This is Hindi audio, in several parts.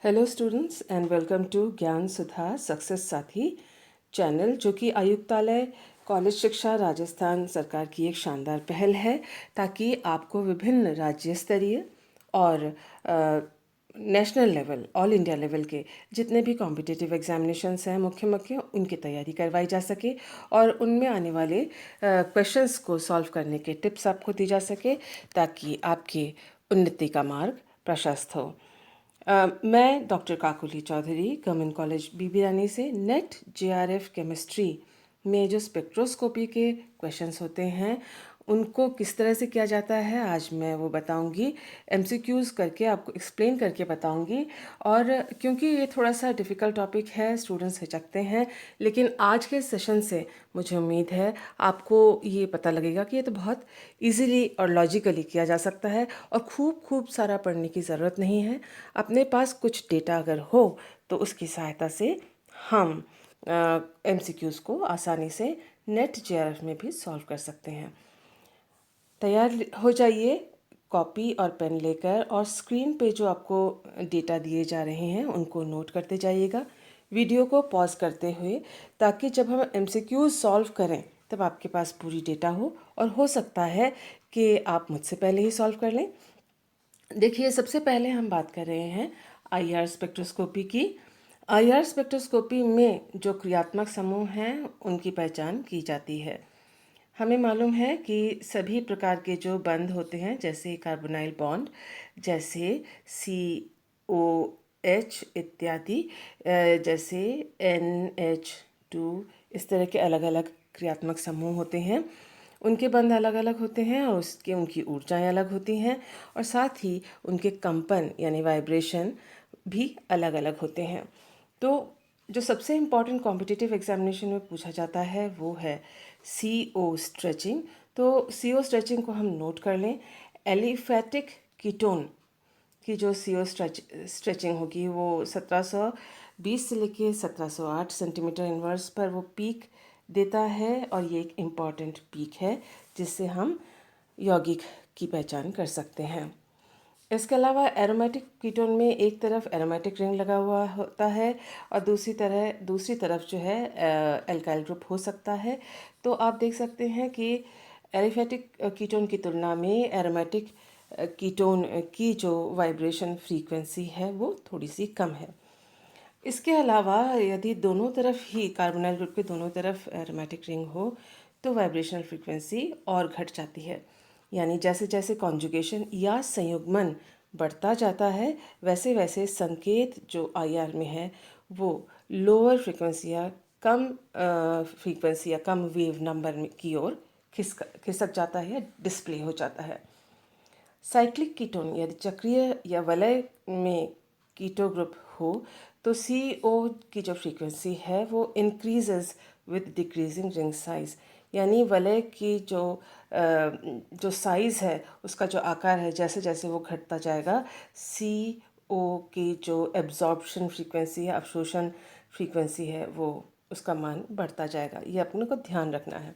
Hello students and welcome to Gyan Sudha success साथी चैनल, जो कि आयुक्तालय कॉलेज शिक्षा राजस्थान सरकार की एक शानदार पहल है ताकि आपको विभिन्न राज्य स्तरीय और national level all India level के जितने भी कॉम्पिटिटिव एग्जामिनेशंस हैं मुख्य मुख्य उनकी तैयारी करवाई जा सके और उनमें आने वाले क्वेश्चंस को सॉल्व करने के टिप्स आपको दी जा सके ताकि आपकी उन्नति का मार्ग प्रशस्त हो। मैं doctor Kakuli Chaudhary government college Bibi Rani से नेट जेआरएफ केमिस्ट्री में जो स्पेक्ट्रोस्कोपी के क्वेश्चंस होते हैं उनको किस तरह से किया जाता है आज मैं वो बताऊंगी। एमसीक्यूज़ करके आपको एक्सप्लेन करके बताऊंगी। और क्योंकि ये थोड़ा सा डिफ़िकल्ट टॉपिक है, स्टूडेंट्स हिचकते हैं, लेकिन आज के सेशन से मुझे उम्मीद है आपको ये पता लगेगा कि ये तो बहुत इजीली और लॉजिकली किया जा सकता है और खूब खूब सारा पढ़ने की ज़रूरत नहीं है। अपने पास कुछ डेटा अगर हो तो उसकी सहायता से हम एमसीक्यूज़ को आसानी से नेट जेआरएफ में भी सॉल्व कर सकते हैं। तैयार हो जाइए कॉपी और पेन लेकर, और स्क्रीन पे जो आपको डेटा दिए जा रहे हैं उनको नोट करते जाइएगा वीडियो को पॉज करते हुए, ताकि जब हम एमसीक्यूज सॉल्व करें तब आपके पास पूरी डेटा हो और हो सकता है कि आप मुझसे पहले ही सॉल्व कर लें। देखिए, सबसे पहले हम बात कर रहे हैं आईआर स्पेक्ट्रोस्कोपी की। आईआर स्पेक्ट्रोस्कोपी में जो क्रियात्मक समूह हैं उनकी पहचान की जाती है। हमें मालूम है कि सभी प्रकार के जो बंध होते हैं, जैसे कार्बोनाइल बॉन्ड, जैसे COH इत्यादि, जैसे NH2, इस तरह के अलग अलग क्रियात्मक समूह होते हैं। उनके बंध अलग अलग होते हैं और उसके उनकी ऊर्जाएं अलग होती हैं, और साथ ही उनके कंपन यानी वाइब्रेशन भी अलग अलग होते हैं। तो जो सबसे इम्पॉर्टेंट कॉम्पिटिटिव एग्जामिनेशन में पूछा जाता है वो है CO स्ट्रेचिंग। तो CO स्ट्रेचिंग को हम नोट कर लें। एलिफैटिक कीटोन की जो CO स्ट्रेचिंग होगी वो 1720 से लेके 1708 सेंटीमीटर इनवर्स पर वो पीक देता है, और ये एक इम्पॉर्टेंट पीक है जिससे हम यौगिक की पहचान कर सकते हैं। इसके अलावा एरोमेटिक कीटोन में एक तरफ एरोमेटिक रिंग लगा हुआ होता है और दूसरी तरफ जो है एल्काइल ग्रुप हो सकता है। तो आप देख सकते हैं कि एलिफेटिक कीटोन की तुलना में एरोमेटिक कीटोन की जो वाइब्रेशन फ्रीक्वेंसी है वो थोड़ी सी कम है। इसके अलावा यदि दोनों तरफ ही कार्बोनाइल ग्रुप के दोनों तरफ एरोमेटिक रिंग हो तो वाइब्रेशनल फ्रीक्वेंसी और घट जाती है। यानी जैसे जैसे कॉन्जुगेशन या संयुग्मन बढ़ता जाता है वैसे वैसे संकेत जो आईआर में है वो लोअर फ्रीक्वेंसी या कम फ्रीक्वेंसी या कम वेव नंबर की ओर खिसक जाता है या डिस्प्ले हो जाता है। साइक्लिक कीटोन यदि चक्रीय या वलय में कीटो ग्रुप हो तो CO की जो फ्रीक्वेंसी है वो increases with decreasing ring size. यानी वलय की जो साइज़ है, उसका जो आकार है, जैसे जैसे वो घटता जाएगा CO की जो एब्जॉर्प्शन फ्रीक्वेंसी है, अवशोषण फ्रीक्वेंसी है, वो उसका मान बढ़ता जाएगा। ये अपने को ध्यान रखना है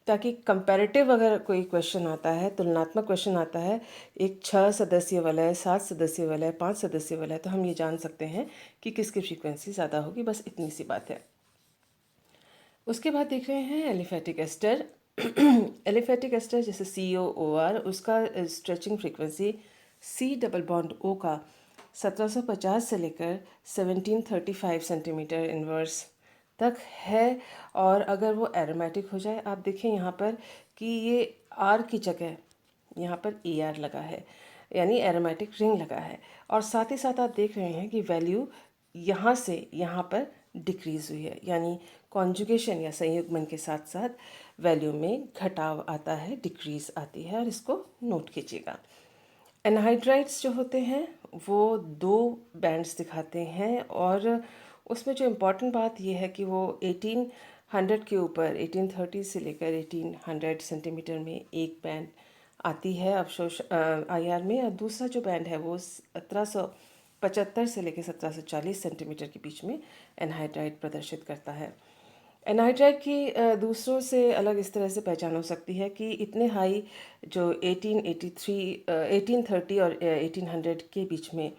ताकि कंपैरेटिव अगर कोई क्वेश्चन आता है, तुलनात्मक क्वेश्चन आता है, एक 6 सदस्यीय वलय, 7 सदस्यीय वलय, 5 सदस्यीय वलय, तो हम ये जान सकते हैं कि किसकी फ्रीक्वेंसी ज़्यादा होगी। बस इतनी सी बात है। उसके बाद देख रहे हैं एलिफेटिक एस्टर। एलिफेटिक एस्टर जैसे COOR, उसका stretching frequency C double bond O का 1750 से लेकर 1735 सेंटीमीटर इनवर्स तक है। और अगर वो एरोमेटिक हो जाए, आप देखें यहाँ पर कि ये R की जगह यहाँ पर AR लगा है, यानी एरोमेटिक रिंग लगा है, और साथ ही साथ आप देख रहे हैं कि वैल्यू यहाँ से यहाँ पर डिक्रीज़ हुई है, यानी कॉन्जुगेशन या संयुग्मन के साथ साथ वैल्यू में घटाव आता है, डिक्रीज़ आती है, और इसको नोट कीजिएगा। एनहाइड्राइड्स जो होते हैं वो 2 बैंड्स दिखाते हैं, और उसमें जो इम्पोर्टेंट बात ये है कि वो 1800 के ऊपर 1830 से लेकर 1800 सेंटीमीटर में एक बैंड आती है अवशोष आईआर में, और दूसरा जो बैंड है वो 1775 से लेकर 1740 सेंटीमीटर के बीच में एनहाइड्राइड प्रदर्शित करता है। एनहाइड्राइड की दूसरों से अलग इस तरह से पहचान हो सकती है कि इतने हाई जो 1830 और 1800 के बीच में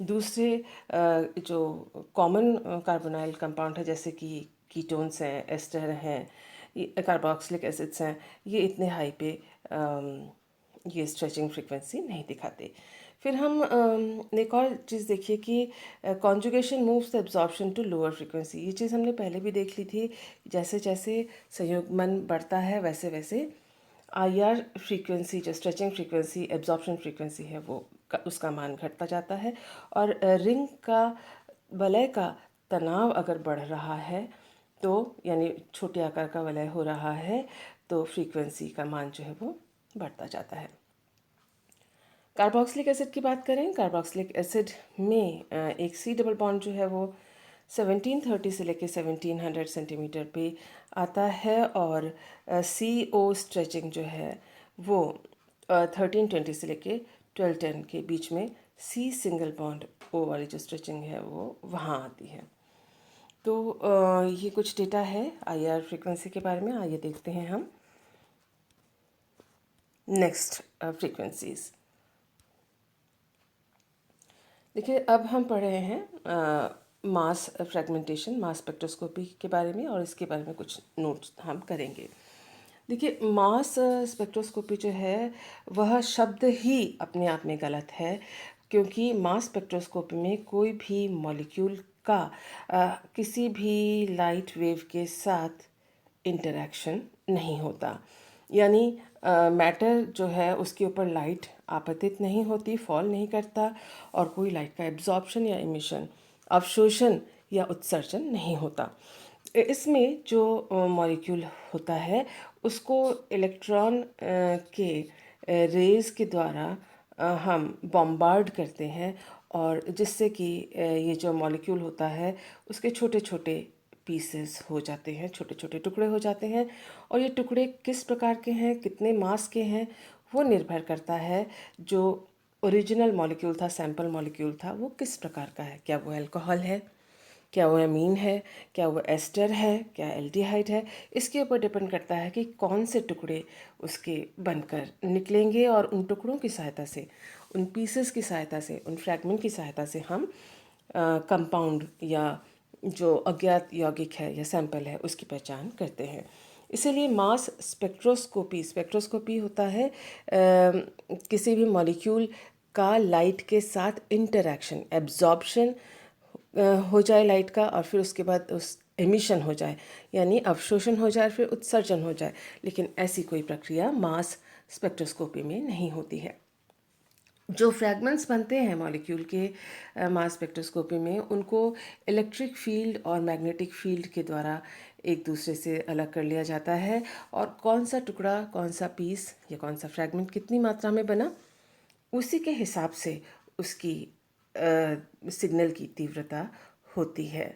दूसरे जो कॉमन कार्बोनाइल कंपाउंड है जैसे कि कीटोन्स हैं, एस्टर हैं, कार्बोक्सिलिक एसिड्स हैं, ये इतने हाई पे ये स्ट्रेचिंग फ्रीक्वेंसी नहीं दिखाते। फिर हम एक और चीज़ देखिए कि conjugation moves the absorption to lower frequency. ये चीज़ हमने पहले भी देख ली थी। जैसे जैसे संयुग्मन बढ़ता है वैसे वैसे आईआर फ्रीक्वेंसी, जो स्ट्रेचिंग फ्रीक्वेंसी, एब्जॉर्प्शन फ्रीक्वेंसी है, वो उसका मान घटता जाता है। और रिंग का, वलय का तनाव अगर बढ़ रहा है तो यानी छोटे आकार का वलय हो रहा है तो फ्रीक्वेंसी का मान जो है वो बढ़ता जाता है। कार्बोक्सिलिक एसिड की बात करें, कार्बोक्सिलिक एसिड में एक सी डबल बॉन्ड जो है वो 1730 से लेकर 1700 सेंटीमीटर पे आता है और सी ओ स्ट्रेचिंग जो है वो 1320 से लेकर 1210 के बीच में सी सिंगल बॉन्ड ओ वाली जो स्ट्रेचिंग है वो वहाँ आती है। तो ये कुछ डेटा है आईआर फ्रीक्वेंसी के बारे में। आइए देखते हैं हम नेक्स्ट फ्रीक्वेंसीज। देखिए, अब हम पढ़ रहे हैं मास फ्रेगमेंटेशन, मास स्पेक्ट्रोस्कोपी के बारे में, और इसके बारे में कुछ नोट्स हम करेंगे। देखिए, मास स्पेक्ट्रोस्कोपी जो है वह शब्द ही अपने आप में गलत है, क्योंकि मास स्पेक्ट्रोस्कोपी में कोई भी मॉलिक्यूल का किसी भी लाइट वेव के साथ इंटरेक्शन नहीं होता। यानी मैटर जो है उसके ऊपर लाइट आपतित नहीं होती, फॉल नहीं करता, और कोई लाइट का एब्जॉर्प्शन या इमिशन, अवशोषण या उत्सर्जन नहीं होता। इसमें जो मॉलिक्यूल होता है उसको इलेक्ट्रॉन के रेज़ के द्वारा हम बॉम्बार्ड करते हैं, और जिससे कि ये जो मॉलिक्यूल होता है उसके छोटे छोटे पीसेस हो जाते हैं, छोटे छोटे टुकड़े हो जाते हैं। और ये टुकड़े किस प्रकार के हैं, कितने मास के हैं, वो निर्भर करता है जो ओरिजिनल मॉलिक्यूल था, सैंपल मॉलिक्यूल था, वो किस प्रकार का है। क्या वो अल्कोहल है, क्या वो एमीन है, क्या वो एस्टर है, क्या एल्डिहाइड है। इसके ऊपर डिपेंड करता है कि कौन से टुकड़े उसके बनकर निकलेंगे, और उन टुकड़ों की सहायता से, उन पीसेस की सहायता से, उन फ्रैगमेंट की सहायता से हम कंपाउंड या जो अज्ञात यौगिक है या सैंपल है उसकी पहचान करते हैं। इसीलिए मास स्पेक्ट्रोस्कोपी, स्पेक्ट्रोस्कोपी होता है किसी भी मॉलिक्यूल का लाइट के साथ इंटरैक्शन, एब्जॉर्प्शन हो जाए लाइट का, और फिर उसके बाद उस एमिशन हो जाए, यानी अवशोषण हो जाए, फिर उत्सर्जन हो जाए। लेकिन ऐसी कोई प्रक्रिया मास स्पेक्ट्रोस्कोपी में नहीं होती है। जो फ्रैगमेंट्स बनते हैं मॉलिक्यूल के मास स्पेक्ट्रोस्कोपी में, उनको इलेक्ट्रिक फील्ड और मैग्नेटिक फील्ड के द्वारा एक दूसरे से अलग कर लिया जाता है, और कौन सा टुकड़ा, कौन सा पीस या कौन सा फ्रैगमेंट कितनी मात्रा में बना, उसी के हिसाब से उसकी सिग्नल की तीव्रता होती है।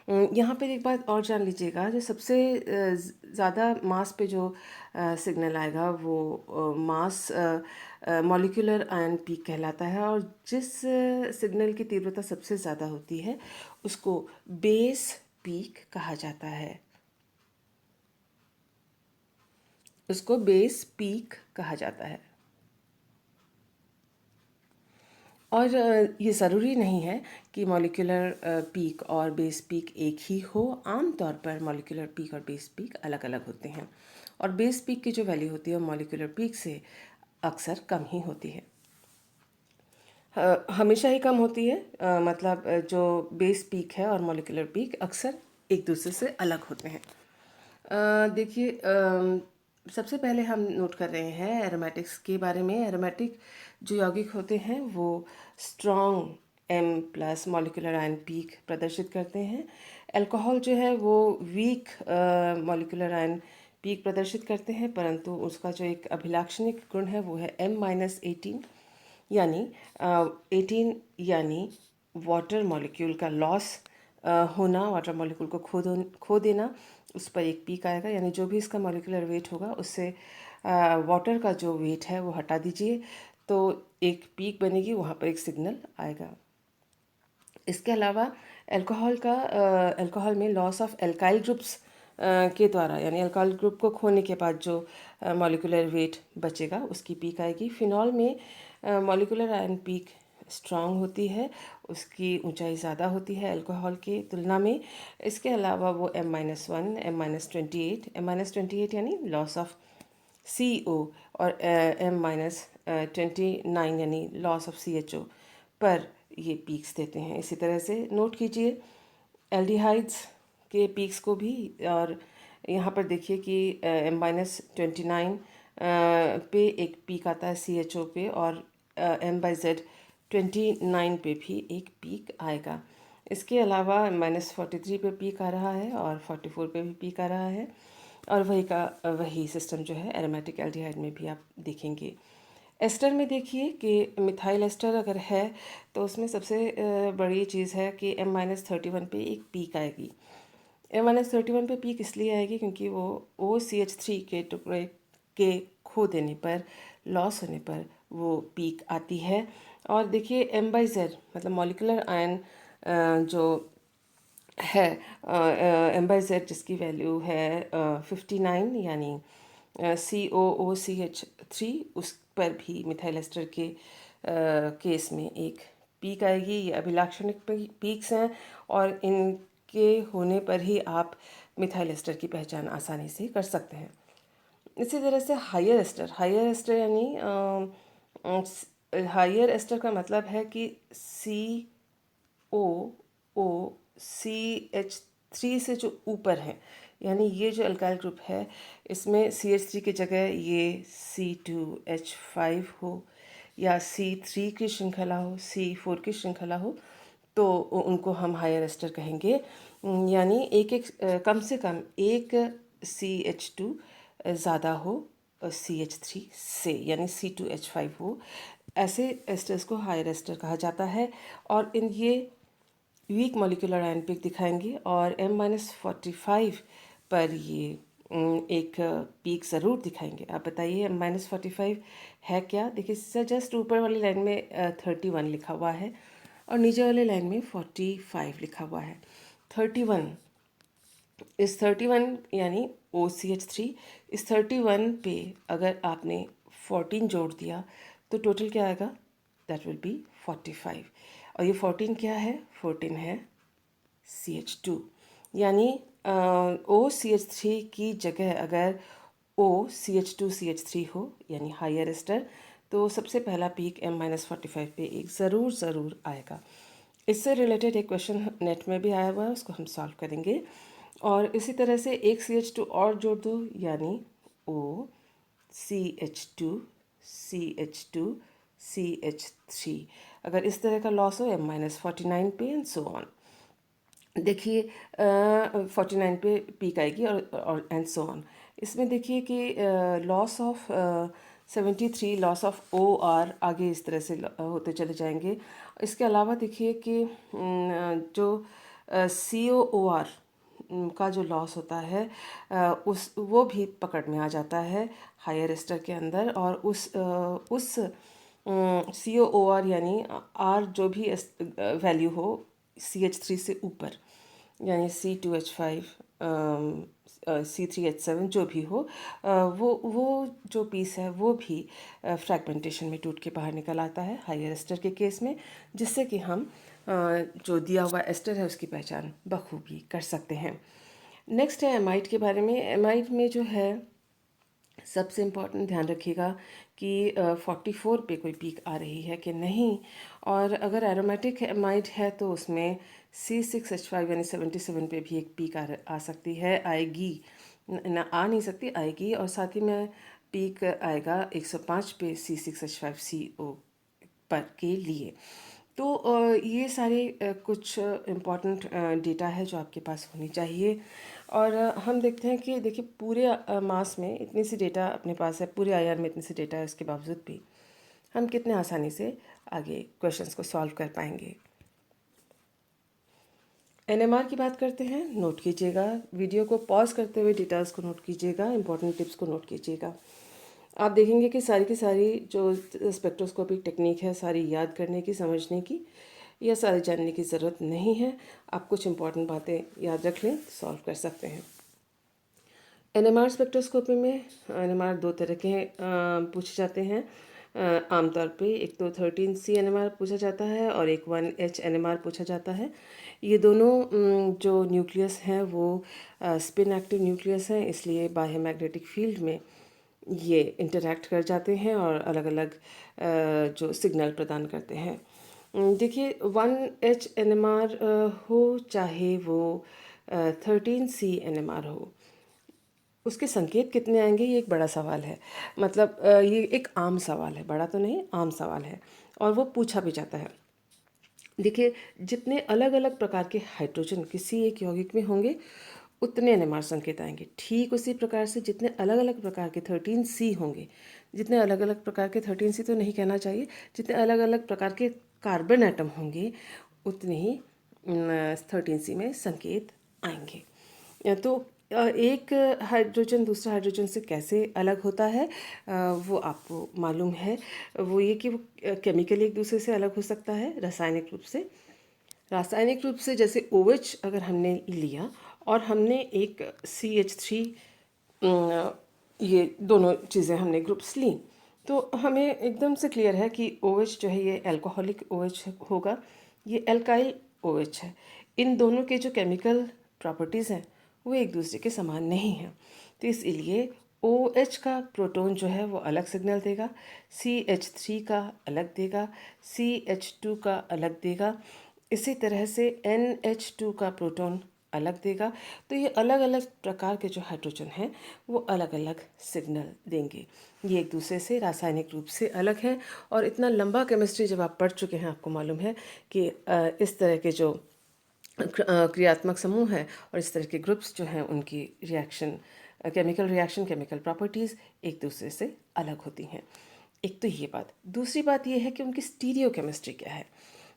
यहाँ पर एक बात और जान लीजिएगा, जो सबसे ज़्यादा मास पे जो सिग्नल आएगा वो मास मॉलिक्यूलर आयन पीक कहलाता है, और जिस सिग्नल की तीव्रता सबसे ज़्यादा होती है उसको बेस पीक कहा जाता है। उसको बेस पीक कहा जाता है। और ये ज़रूरी नहीं है कि मॉलिक्यूलर पीक और बेस पीक एक ही हो। आम तौर पर मॉलिक्यूलर पीक और बेस पीक अलग अलग होते हैं, और बेस पीक की जो वैल्यू होती है मॉलिक्यूलर पीक से अक्सर कम ही होती है। हमेशा ही कम होती है, मतलब जो बेस पीक है और मॉलिक्यूलर पीक अक्सर एक दूसरे से अलग होते हैं। देखिए, सबसे पहले हम नोट कर रहे हैं एरोमेटिक्स के बारे में। एरोमेटिक जो यौगिक होते हैं वो strong M plus molecular ion peak प्रदर्शित करते हैं। अल्कोहल जो है वो वीक मॉलिक्यूलर आयन पीक प्रदर्शित करते हैं, परंतु उसका जो एक अभिलाक्षणिक गुण है वो है M-18, यानी 18, यानी वाटर मॉलिक्यूल का लॉस होना, वाटर मॉलिक्यूल को खो देना। उस पर एक पीक आएगा, यानी जो भी इसका मॉलिक्यूलर वेट होगा उससे वाटर का जो वेट है वो हटा दीजिए, तो एक पीक बनेगी, वहाँ पर एक सिग्नल आएगा। इसके अलावा अल्कोहल में लॉस ऑफ एल्काइल ग्रुप्स के द्वारा, यानी अल्कोहल ग्रुप को खोने के बाद जो मॉलिक्यूलर वेट बचेगा उसकी पीक आएगी। फिनॉल में मॉलिक्यूलर आयन पीक स्ट्रांग होती है, उसकी ऊंचाई ज़्यादा होती है अल्कोहल की तुलना में। इसके अलावा वो M-1, M-28, M-28 यानी लॉस ऑफ CO और M-29 यानी लॉस ऑफ CHO पर ये पीक्स देते हैं। इसी तरह से नोट कीजिए एल्डिहाइड्स के पीक्स को भी। और यहाँ पर देखिए कि M-29 पे एक पीक आता है CHO पे, और M/Z 29 पे भी एक पीक आएगा। इसके अलावा -43 पे पीक आ रहा है और 44 पे भी पीक आ रहा है। और वही सिस्टम जो है एरोमेटिक एल्डिहाइड में भी आप देखेंगे। एस्टर में देखिए कि मिथाइल एस्टर अगर है तो उसमें सबसे बड़ी चीज़ है कि M-31 पे एक पीक आएगी। M-31 पे पीक इसलिए आएगी क्योंकि वो OCH3 के टुकड़े के खो देने पर, लॉस होने पर वो पीक आती है। और देखिए M/Z मतलब मॉलिक्यूलर आयन जो है M/Z जिसकी वैल्यू है 59 यानी COOCH3, उस पर भी मिथाइल एस्टर के केस में एक पीक आएगी। ये अभिलाक्षणिक पीक्स हैं और इनके होने पर ही आप मिथाइल एस्टर की पहचान आसानी से कर सकते हैं। इसी तरह से हायर एस्टर यानी हायर एस्टर का मतलब है कि COOCH3 से जो ऊपर है, यानी ये जो अल्काइल ग्रुप है इसमें CH3 की जगह ये C2H5 हो या C3 की श्रृंखला हो, C4 की श्रृंखला हो, तो उनको हम हायर एस्टर कहेंगे। यानी कम से कम एक CH2 ज़्यादा हो CH3 से, यानी C2H5 हो। ऐसे एस्टर्स को हायर एस्टर कहा जाता है। और ये वीक मॉलिक्यूलर आयन पीक दिखाएंगे और M-45 पर ये एक पीक ज़रूर दिखाएंगे। आप बताइए M-45 है क्या? देखिए इससे जस्ट ऊपर वाली लाइन में 31 लिखा हुआ है और नीचे वाली लाइन में 45 लिखा हुआ है। 31, इस 31 यानी OCH3, इस 31 पे अगर आपने 14 जोड़ दिया तो टोटल क्या आएगा? That will be 45। और ये 14 क्या है? 14 है CH2। यानी OCH3 की जगह अगर OCH2CH3 हो यानी हायर एस्टर, तो सबसे पहला पीक M-45 पे एक ज़रूर आएगा। इससे रिलेटेड एक क्वेश्चन नेट में भी आया हुआ है, उसको हम सॉल्व करेंगे। और इसी तरह से एक CH2 और जोड़ दो यानी OCH2CH2CH3। अगर इस तरह का लॉस हो M-49 पे एंड सो ऑन। देखिए 49 पे पीक आएगी और एंड सो ऑन। इसमें देखिए कि loss of 73, loss of OR आगे इस तरह से होते चले जाएंगे। इसके अलावा देखिए कि जो COOR का जो लॉस होता है वो भी पकड़ में आ जाता है हायर एस्टर के अंदर। और उस COOR यानी R जो भी वैल्यू हो CH3 से ऊपर, यानी C2H5 C3H7 जो भी हो, वो जो पीस है वो भी फ्रैगमेंटेशन में टूट के बाहर निकल आता है हायर एस्टर के केस में, जिससे कि हम जो दिया हुआ एस्टर है उसकी पहचान बखूबी कर सकते हैं। नेक्स्ट है एमाइड के बारे में। एमाइड में जो है सबसे इम्पॉर्टेंट ध्यान रखिएगा कि 44 पे कोई पीक आ रही है कि नहीं। और अगर एरोमेटिक एमाइड है तो उसमें C6H5 यानी 77 पे भी एक पीक आ सकती है, आएगी ना, आ नहीं सकती, आएगी। और साथ ही में पीक आएगा 105 पे C6H5CO पर के लिए। तो ये सारे कुछ इम्पॉर्टेंट डेटा है जो आपके पास होनी चाहिए। और हम देखते हैं कि देखिए पूरे मास में इतनी सी डेटा अपने पास है, पूरे IR में इतनी सी डेटा है, उसके बावजूद भी हम कितने आसानी से आगे क्वेश्चंस को सॉल्व कर पाएंगे। NMR की बात करते हैं, नोट कीजिएगा, वीडियो को पॉज करते हुए डिटेल्स को नोट कीजिएगा, इंपॉर्टेंट टिप्स को नोट कीजिएगा। आप देखेंगे कि सारी की सारी जो स्पेक्ट्रोस्कोपिक टेक्निक है सारी याद करने की, समझने की या सारी जानने की ज़रूरत नहीं है। आप कुछ इंपॉर्टेंट बातें याद रख लें, सॉल्व कर सकते हैं। NMR स्पेक्ट्रोस्कोपी में NMR दो तरह के पूछे जाते हैं। आमतौर पे एक तो 13C NMR पूछा जाता है और एक 1H NMR पूछा जाता है। ये दोनों जो न्यूक्लियस हैं वो स्पिन एक्टिव न्यूक्लियस हैं, इसलिए बाह्य मैग्नेटिक फील्ड में ये इंटरैक्ट कर जाते हैं और अलग अलग जो सिग्नल प्रदान करते हैं। देखिए 1H NMR हो चाहे वो 13C NMR हो, उसके संकेत कितने आएंगे ये एक बड़ा सवाल है। मतलब ये एक आम सवाल है, बड़ा तो नहीं, आम सवाल है और वो पूछा भी जाता है। देखिए जितने अलग अलग प्रकार के हाइड्रोजन किसी एक यौगिक में होंगे उतने NMR संकेत आएंगे। ठीक उसी प्रकार से जितने अलग अलग प्रकार के 13C होंगे, जितने अलग अलग प्रकार के 13C तो नहीं कहना चाहिए, जितने अलग अलग प्रकार के कार्बन एटम होंगे उतने ही 13C में संकेत आएंगे। तो एक हाइड्रोजन दूसरे हाइड्रोजन से कैसे अलग होता है वो आपको मालूम है। वो ये कि वो केमिकली एक दूसरे से अलग हो सकता है रासायनिक रूप से। रासायनिक रूप से जैसे OH अगर हमने लिया और हमने एक CH3, ये दोनों चीज़ें हमने ग्रुप्स ली, तो हमें एकदम से क्लियर है कि OH जो है ये एल्कोहलिक OH होगा, ये एल्काइल OH है। इन दोनों के जो केमिकल प्रॉपर्टीज़ हैं वो एक दूसरे के समान नहीं हैं, तो इसलिए OH का प्रोटॉन जो है वो अलग सिग्नल देगा, CH3 का अलग देगा, CH2 का अलग देगा, इसी तरह से NH2 का प्रोटॉन अलग देगा। तो ये अलग अलग प्रकार के जो हाइड्रोजन हैं वो अलग अलग सिग्नल देंगे। ये एक दूसरे से रासायनिक रूप से अलग हैं और इतना लंबा केमिस्ट्री जब आप पढ़ चुके हैं आपको मालूम है कि इस तरह के जो क्रियात्मक समूह है और इस तरह के ग्रुप्स जो हैं उनकी reaction, chemical reaction, chemical properties एक दूसरे से अलग होती हैं। एक तो ये बात। दूसरी बात ये है कि उनकी स्टीरियो केमिस्ट्री क्या है।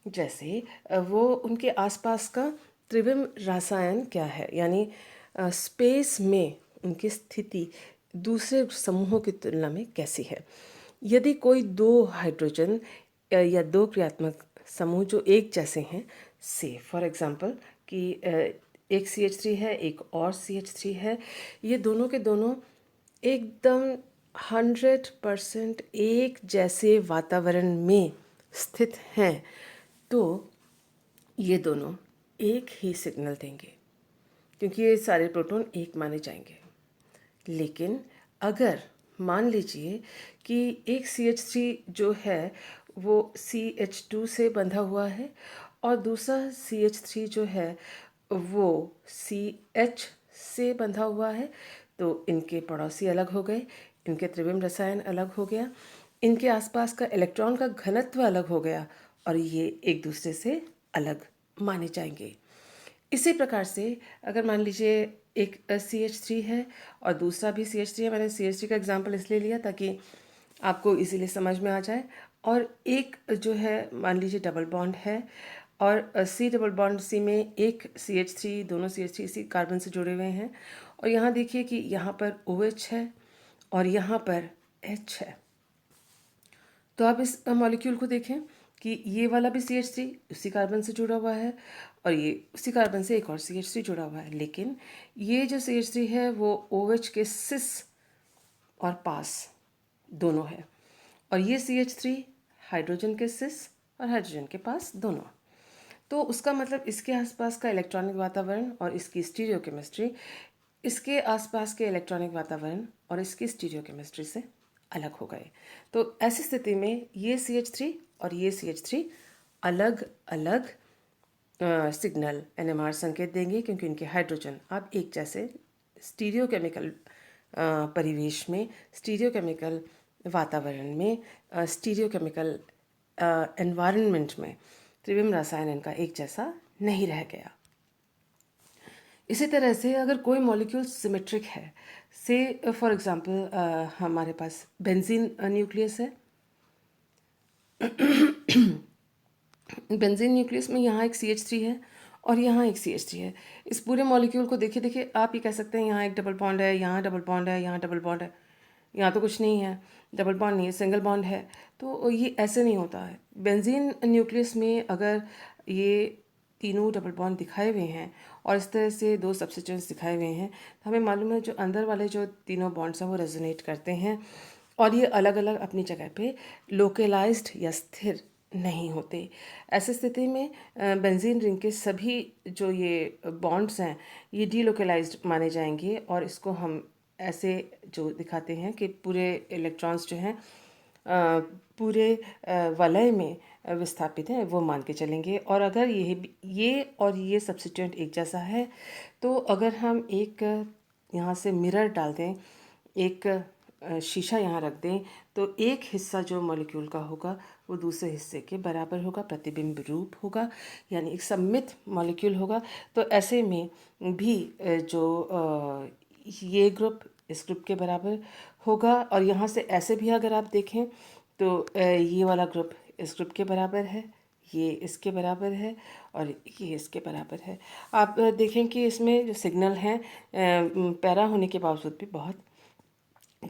जैसे वो उनके आसपास का त्रिविम रसायन क्या है, यानी स्पेस में उनकी स्थिति दूसरे समूहों की तुलना में कैसी है। यदि कोई दो हाइड्रोजन या दो क्रियात्मक समूह जो एक जैसे हैं, से फॉर एग्जांपल कि एक CH3 है एक और CH3 है, ये दोनों के दोनों एकदम 100% एक जैसे वातावरण में स्थित हैं, तो ये दोनों एक ही सिग्नल देंगे क्योंकि ये सारे प्रोटॉन एक माने जाएंगे। लेकिन अगर मान लीजिए कि एक CH3 जो है वो CH2 से बंधा हुआ है और दूसरा CH3 जो है वो CH से बंधा हुआ है, तो इनके पड़ोसी अलग हो गए, इनके त्रिविम रसायन अलग हो गया, इनके आसपास का इलेक्ट्रॉन का घनत्व अलग हो गया और ये एक दूसरे से अलग माने जाएंगे। इसी प्रकार से अगर मान लीजिए एक CH3 है और दूसरा भी CH3 है, मैंने CH3 का एग्जांपल इसलिए लिया ताकि आपको इसीलिए समझ में आ जाए, और एक जो है मान लीजिए डबल बॉन्ड है और C डबल बॉन्ड C में एक CH3, दोनों CH3 इसी कार्बन से जुड़े हुए हैं और यहाँ देखिए कि यहाँ पर OH है और यहाँ पर H है। तो आप इस मॉलिक्यूल को देखें कि ये वाला भी CH3 उसी कार्बन से जुड़ा हुआ है और ये उसी कार्बन से एक और CH3 जुड़ा हुआ है, लेकिन ये जो CH3 है वो OH के सिस और पास दोनों है और ये CH3 हाइड्रोजन के सिस और हाइड्रोजन के पास दोनों। तो उसका मतलब इसके आसपास का इलेक्ट्रॉनिक वातावरण और इसकी स्टीरियो केमिस्ट्री इसके आसपास के इलेक्ट्रॉनिक वातावरण और इसकी स्टीरियो केमिस्ट्री से अलग हो गए। तो ऐसी स्थिति में ये CH3 और ये CH3 अलग अलग सिग्नल NMR संकेत देंगे क्योंकि इनके हाइड्रोजन अब एक जैसे स्टीरियो केमिकल परिवेश में, स्टीरियो केमिकल वातावरण में, स्टीरियो केमिकल एनवायरनमेंट में त्रिविम रसायन इनका एक जैसा नहीं रह गया। इसी तरह से अगर कोई मॉलिक्यूल सिमेट्रिक है, से फॉर एग्जांपल हमारे पास बेंजीन न्यूक्लियस है। बेंजीन न्यूक्लियस में यहाँ एक CH3 है और यहाँ एक CH3 है। इस पूरे मॉलिक्यूल को देखिए देखिए आप ये कह सकते हैं यहाँ एक डबल बॉन्ड है, यहाँ डबल बॉन्ड है, यहाँ डबल बॉन्ड है, यहाँ तो कुछ नहीं है, डबल बॉन्ड नहीं है, सिंगल बॉन्ड है। तो ये ऐसे नहीं होता है। बेंजीन न्यूक्लियस में अगर ये तीनों डबल बॉन्ड दिखाए हुए हैं और इस तरह से दो सब्स्टिट्यूएंट्स दिखाए हुए हैं, तो हमें मालूम है जो अंदर वाले जो तीनों बॉन्ड्स हैं वो रेजोनेट करते हैं और ये अलग अलग अपनी जगह पे लोकलाइज्ड या स्थिर नहीं होते। ऐसी स्थिति में बेंजीन रिंग के सभी जो ये बॉन्ड्स हैं ये डीलोकलाइज्ड माने जाएंगे, और इसको हम ऐसे जो दिखाते हैं कि पूरे इलेक्ट्रॉन्स जो हैं पूरे वलय में विस्थापित हैं, वो मान के चलेंगे। और अगर ये और ये सब्स्टिट्यूएंट एक जैसा है, तो अगर हम एक यहाँ से मिरर डाल दें, एक शीशा यहाँ रख दें, तो एक हिस्सा जो मॉलिक्यूल का होगा वो दूसरे हिस्से के बराबर होगा, प्रतिबिंब रूप होगा, यानी एक सममित मॉलिक्यूल होगा। तो ऐसे में भी ये ग्रुप इस ग्रुप के बराबर होगा। और यहाँ से ऐसे भी अगर आप देखें तो ये वाला ग्रुप इस ग्रुप के बराबर है, ये इसके बराबर है, और ये इसके बराबर है। आप देखें कि इसमें जो सिग्नल हैं पैरा होने के बावजूद भी बहुत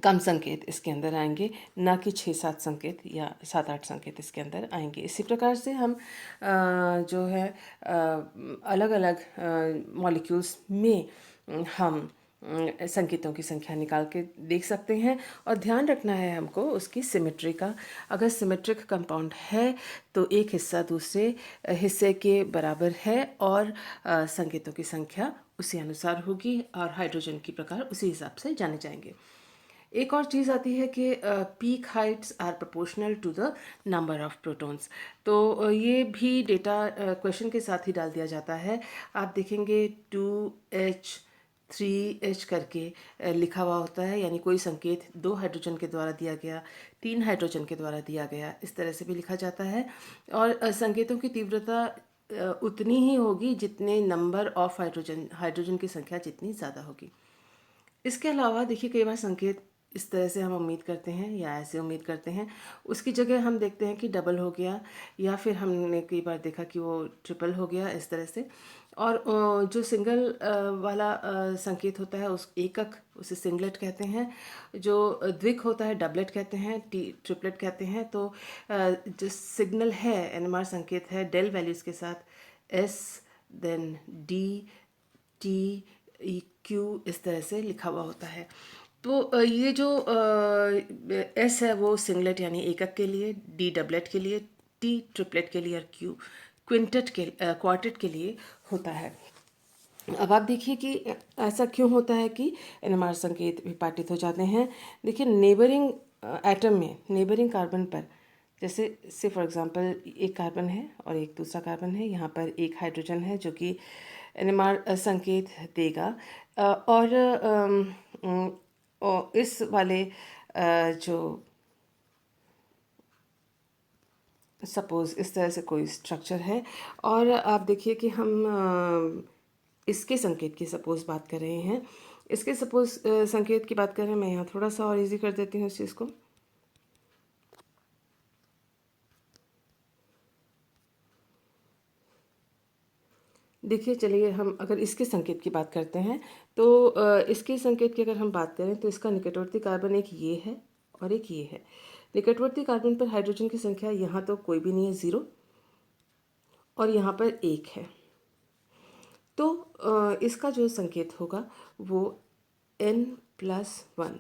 कम संकेत इसके अंदर आएंगे, ना कि 6-7 संकेत या 7-8 संकेत इसके अंदर आएंगे। इसी प्रकार से हम जो है अलग अलग मॉलिक्यूल्स में हम संकेतों की संख्या निकाल के देख सकते हैं। और ध्यान रखना है हमको उसकी सिमेट्री का। अगर सिमेट्रिक कंपाउंड है तो एक हिस्सा दूसरे हिस्से के बराबर है, और संकेतों की संख्या उसी अनुसार होगी, और हाइड्रोजन की प्रकार उसी हिसाब से जाने जाएंगे। एक और चीज़ आती है कि peak heights are proportional to the number of protons. तो ये भी डेटा क्वेश्चन के साथ ही डाल दिया जाता है। आप देखेंगे 2H 3H करके लिखा हुआ होता है, यानी कोई संकेत 2 हाइड्रोजन के द्वारा दिया गया, 3 हाइड्रोजन के द्वारा दिया गया, इस तरह से भी लिखा जाता है। और संकेतों की तीव्रता उतनी ही होगी जितने नंबर ऑफ हाइड्रोजन की संख्या जितनी ज़्यादा होगी। इसके अलावा देखिए, कई बार संकेत इस तरह से हम उम्मीद करते हैं या ऐसे उम्मीद करते हैं, उसकी जगह हम देखते हैं कि डबल हो गया, या फिर हमने कई बार देखा कि वो ट्रिपल हो गया, इस तरह से। और जो सिंगल वाला संकेत होता है उस एकक, उसे सिंगलेट कहते हैं। जो द्विक होता है डबलेट कहते हैं, ट्रिपलेट कहते हैं। तो जो सिग्नल है, एनएमआर संकेत है डेल वैल्यूज़ के साथ S, then D, T, Q, इस तरह से लिखा हुआ होता है। तो ये जो एस है वो सिंगलेट यानी एकक के लिए, डी डबलेट के लिए, टी ट्रिपलेट के लिए, और क्यू क्वार्टेट के लिए होता है। अब आप देखिए कि ऐसा क्यों होता है कि एनएमआर संकेत विपाटित हो जाते हैं। देखिए, नेबरिंग एटम में, नेबरिंग कार्बन पर, जैसे से फॉर एग्जांपल एक कार्बन है और एक दूसरा कार्बन है, यहाँ पर एक हाइड्रोजन है जो कि एनएमआर संकेत देगा। और इस वाले जो सपोज़ इस तरह से कोई स्ट्रक्चर है, और आप देखिए कि हम इसके संकेत की सपोज़ बात कर रहे हैं, इसके सपोज़ संकेत की बात कर रहे हैं। मैं यहाँ थोड़ा सा और इजी कर देती हूँ इस चीज़ को। देखिए, चलिए हम अगर इसके संकेत की बात करते हैं, तो इसके संकेत की अगर हम बात करें तो इसका निकटवर्ती कार्बन एक ये है और एक ये है। निकटवर्ती कार्बन पर हाइड्रोजन की संख्या यहाँ तो कोई भी नहीं है, 0, और यहाँ पर 1 है। तो इसका जो संकेत होगा वो N+1,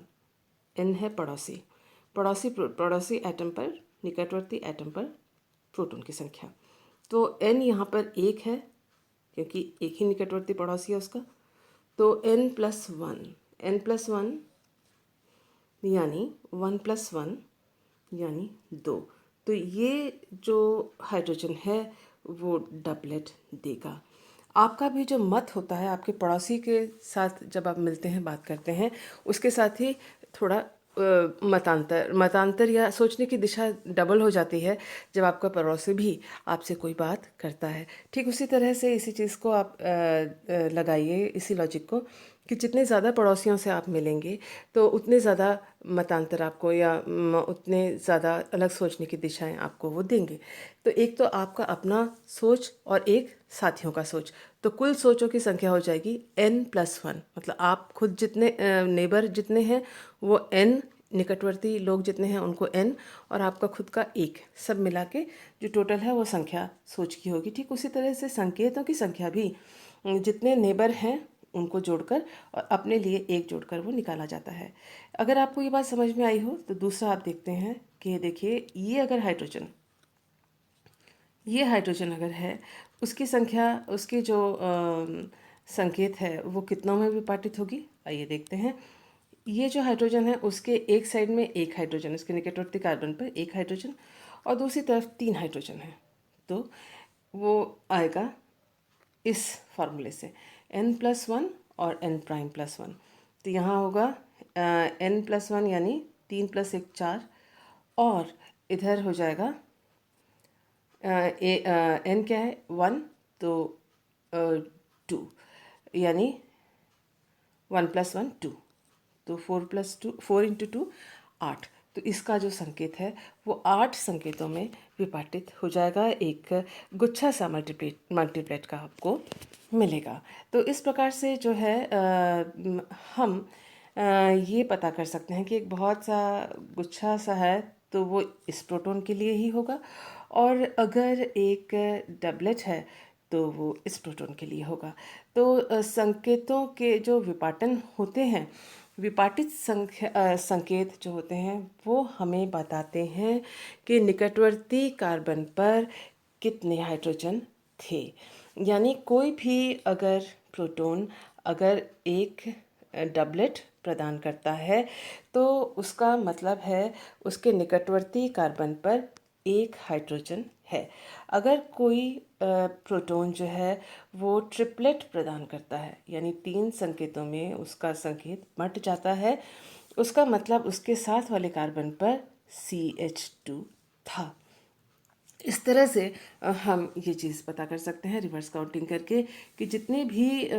N है पड़ोसी, पड़ोसी एटम पर, निकटवर्ती एटम पर प्रोटॉन की संख्या। तो N यहाँ पर 1 है क्योंकि एक ही निकटवर्ती पड़ोसी है उसका। तो N+1 यानी 1+1 यानी 2। तो ये जो हाइड्रोजन है वो डबलेट देगा। आपका भी जो मत होता है आपके पड़ोसी के साथ जब आप मिलते हैं, बात करते हैं, उसके साथ ही थोड़ा मतांतर या सोचने की दिशा डबल हो जाती है जब आपका पड़ोसी भी आपसे कोई बात करता है। ठीक उसी तरह से इसी चीज़ को आप लगाइए, इसी लॉजिक को, कि जितने ज़्यादा पड़ोसियों से आप मिलेंगे तो उतने ज़्यादा मतांतर आपको या उतने ज़्यादा अलग सोचने की दिशाएं आपको वो देंगे। तो एक तो आपका अपना सोच और एक साथियों का सोच, तो कुल सोचों की संख्या हो जाएगी N+1। मतलब आप खुद जितने नेबर जितने हैं वो N, निकटवर्ती लोग जितने हैं उनको N, और आपका खुद का 1, सब मिला के जो टोटल है वो संख्या सोच की होगी। ठीक उसी तरह से संकेतों की संख्या भी जितने नेबर हैं उनको जोड़कर और अपने लिए एक जोड़कर वो निकाला जाता है। अगर आपको ये बात समझ में आई हो तो दूसरा आप देखते हैं कि देखिए ये अगर हाइड्रोजन, ये हाइड्रोजन अगर है, उसकी संख्या, उसकी जो संकेत है वो कितनों में विभाजित होगी, आइए देखते हैं। ये जो हाइड्रोजन है उसके एक साइड में एक हाइड्रोजन, उसके निकटवर्ती कार्बन पर एक हाइड्रोजन और दूसरी तरफ 3 हाइड्रोजन है, तो वो आएगा इस फार्मूले से n+1 और n'+1। तो यहाँ होगा n+1 यानी 3 + 1 4 और इधर हो जाएगा n क्या है 1, तो 2 यानी 1+1 2, तो 4 × 2 8। तो इसका जो संकेत है वो 8 संकेतों में विभाजित हो जाएगा, एक गुच्छा सा मल्टीप्लेट का आपको मिलेगा। तो इस प्रकार से जो है हम ये पता कर सकते हैं कि एक बहुत सा गुच्छा सा है तो वो इस प्रोटॉन के लिए ही होगा, और अगर एक डबलेट है तो वो इस प्रोटॉन के लिए होगा। तो संकेतों के जो विपाटन होते हैं, विपाटित संकेत जो होते हैं वो हमें बताते हैं कि निकटवर्ती कार्बन पर कितने हाइड्रोजन थे। यानी कोई भी अगर प्रोटॉन अगर एक डबलेट प्रदान करता है तो उसका मतलब है उसके निकटवर्ती कार्बन पर एक हाइड्रोजन है। अगर कोई प्रोटॉन जो है वो ट्रिपलेट प्रदान करता है, यानी 3 संकेतों में उसका संकेत बंट जाता है, उसका मतलब उसके साथ वाले कार्बन पर CH2 था। इस तरह से हम ये चीज़ पता कर सकते हैं रिवर्स काउंटिंग करके कि जितने भी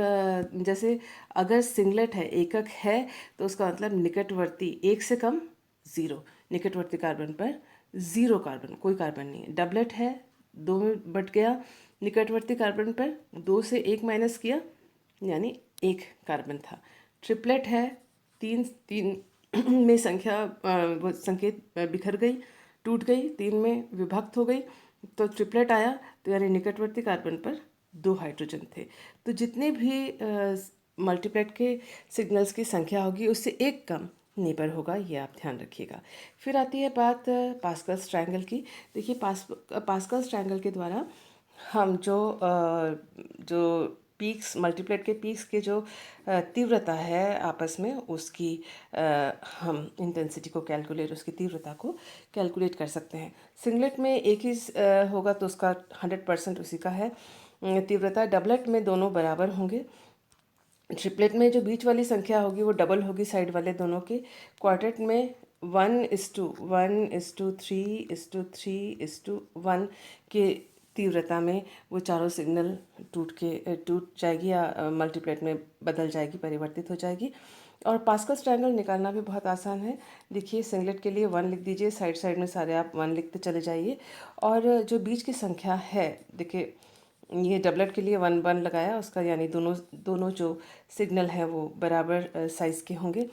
जैसे अगर सिंगलेट है, एकक है, तो उसका मतलब निकटवर्ती एक से कम 0, निकटवर्ती कार्बन पर 0 कार्बन, कोई कार्बन नहीं है। डबलेट है, 2 में बट गया, निकटवर्ती कार्बन पर 2 से 1 माइनस किया यानी 1 कार्बन था। ट्रिपलेट है, 3 में संख्या वो संकेत बिखर गई, टूट गई, 3 में विभक्त हो गई, तो ट्रिपलेट आया, तो यानी निकटवर्ती कार्बन पर 2 हाइड्रोजन थे। तो जितने भी मल्टीप्लेट के सिग्नल्स की संख्या होगी उससे एक कम नेबर होगा, ये आप ध्यान रखिएगा। फिर आती है बात पास्कल्स ट्रायंगल की। देखिए पास्कल्स ट्रायंगल के द्वारा हम जो पीक्स, मल्टीप्लेट के पीक्स के जो तीव्रता है आपस में, उसकी हम इंटेंसिटी को कैलकुलेट, उसकी तीव्रता को कैलकुलेट कर सकते हैं। सिंगलेट में एक ही होगा तो उसका 100% उसी का है तीव्रता। डबलेट में दोनों बराबर होंगे। ट्रिपलेट में जो बीच वाली संख्या होगी वो डबल होगी साइड वाले दोनों के। क्वार्टेट में 1:1:3:3:1 के तीव्रता में वो चारों सिग्नल टूट जाएगी या मल्टीप्लेट में बदल जाएगी, परिवर्तित हो जाएगी। और पास्कल्स ट्रायंगल निकालना भी बहुत आसान है। देखिए सिंगलेट के लिए 1 लिख दीजिए, साइड साइड में सारे आप 1 लिखते चले जाइए, और जो बीच की संख्या है, देखिए ये डबलेट के लिए 1 लगाया उसका, यानी दोनों जो सिग्नल हैं वो बराबर साइज़ के होंगे।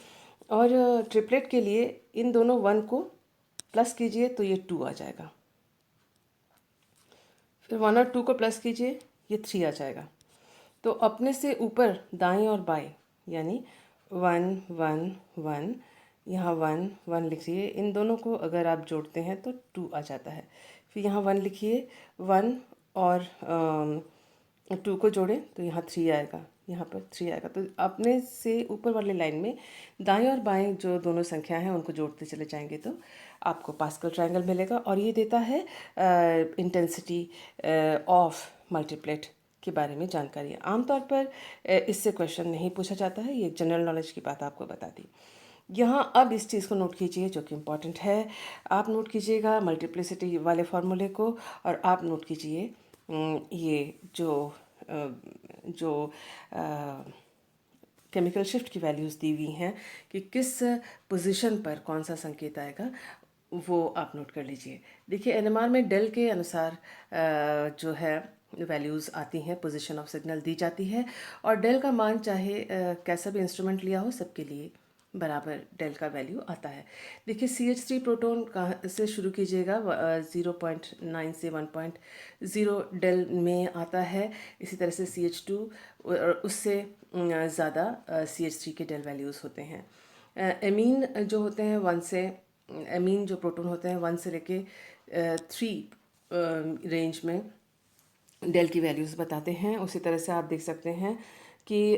और ट्रिपलेट के लिए इन दोनों 1 को प्लस कीजिए तो ये 2 आ जाएगा, फिर 1 और 2 को प्लस कीजिए, ये 3 आ जाएगा। तो अपने से ऊपर दाएं और बाएं, यानी 1 1 1, यहाँ 1 1 लिखिए, इन दोनों को अगर आप जोड़ते हैं तो 2 आ जाता है। फिर यहाँ 1 लिखिए, 1 और 2 को जोड़ें तो यहाँ 3 आएगा, यहाँ पर 3 आएगा। तो अपने से ऊपर वाले लाइन में दाएं और बाएं जो दोनों संख्या हैं उनको जोड़ते चले जाएंगे तो आपको पास्कल ट्रायंगल मिलेगा, और ये देता है इंटेंसिटी ऑफ मल्टीप्लेट के बारे में जानकारी। आमतौर पर इससे क्वेश्चन नहीं पूछा जाता है, ये जनरल नॉलेज की बात आपको बता दी। यहाँ अब इस चीज़ को नोट कीजिए जो कि इम्पॉर्टेंट है। आप नोट कीजिएगा मल्टीप्लिसिटी वाले फार्मूले को, और आप नोट कीजिए ये जो केमिकल शिफ्ट की वैल्यूज़ दी हुई हैं कि किस पोजीशन पर कौन सा संकेत आएगा, वो आप नोट कर लीजिए। देखिए एनएमआर में डेल के अनुसार जो है वैल्यूज़ आती हैं, पोजीशन ऑफ सिग्नल दी जाती है, और डेल का मान चाहे कैसा भी इंस्ट्रूमेंट लिया हो सबके लिए बराबर डेल का वैल्यू आता है। देखिए CH3 प्रोटॉन कहाँ से शुरू कीजिएगा, 0.9 से 1.0 डेल में आता है। इसी तरह से CH2 और उससे ज़्यादा CH3 के डेल वैल्यूज़ होते हैं। एमीन जो होते हैं 1 से, एमीन जो प्रोटॉन होते हैं 1 से लेके 3 रेंज में डेल की वैल्यूज़ बताते हैं। उसी तरह से आप देख सकते हैं कि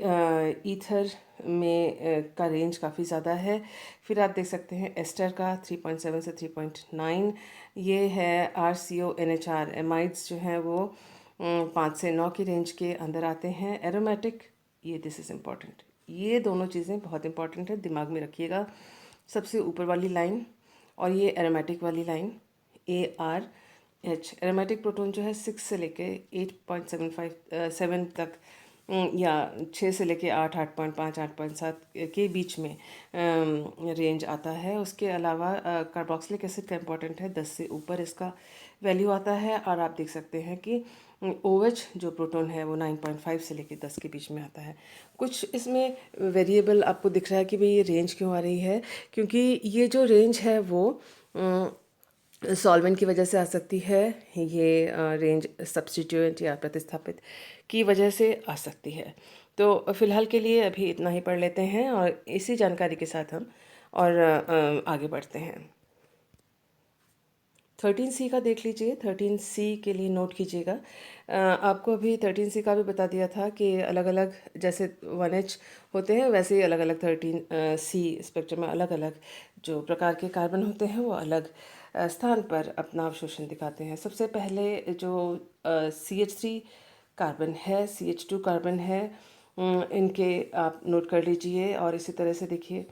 ईथर में का रेंज काफ़ी ज़्यादा है। फिर आप देख सकते हैं एस्टर का 3.7 से 3.9 ये है। RCONHR एमाइड्स जो हैं वो 5 से 9 की रेंज के अंदर आते हैं। एरोमेटिक, ये दिस इज़ इम्पॉर्टेंट, ये दोनों चीज़ें बहुत इंपॉर्टेंट है, दिमाग में रखिएगा। सबसे ऊपर वाली लाइन और ये एरोमेटिक वाली लाइन ARH, एरोमेटिक प्रोटॉन जो है 6 से लेके 8.7 तक या 6 से लेके 8, 8.5, 8.7 के बीच में रेंज आता है। उसके अलावा कार्बोक्सिलिक एसिड का इम्पॉर्टेंट है, 10 से ऊपर इसका वैल्यू आता है। और आप देख सकते हैं कि OH जो प्रोटॉन है वो 9.5 से लेके 10 के बीच में आता है। कुछ इसमें वेरिएबल आपको दिख रहा है कि भाई ये रेंज क्यों आ रही है, क्योंकि ये जो रेंज है वो सॉल्वेंट की वजह से आ सकती है, ये रेंज सब्स्टिट्यूएंट या प्रतिस्थापित की वजह से आ सकती है। तो फ़िलहाल के लिए अभी इतना ही पढ़ लेते हैं और इसी जानकारी के साथ हम और आगे बढ़ते हैं। 13C का देख लीजिए। 13C के लिए नोट कीजिएगा। आपको अभी 13C का भी बता दिया था कि अलग अलग जैसे 1H होते हैं वैसे ही अलग अलग 13C स्पेक्ट्रम में अलग अलग जो प्रकार के कार्बन होते हैं वो अलग स्थान पर अपना अवशोषण दिखाते हैं। सबसे पहले जो CH3 कार्बन है, CH2 कार्बन है, इनके आप नोट कर लीजिए। और इसी तरह से देखिए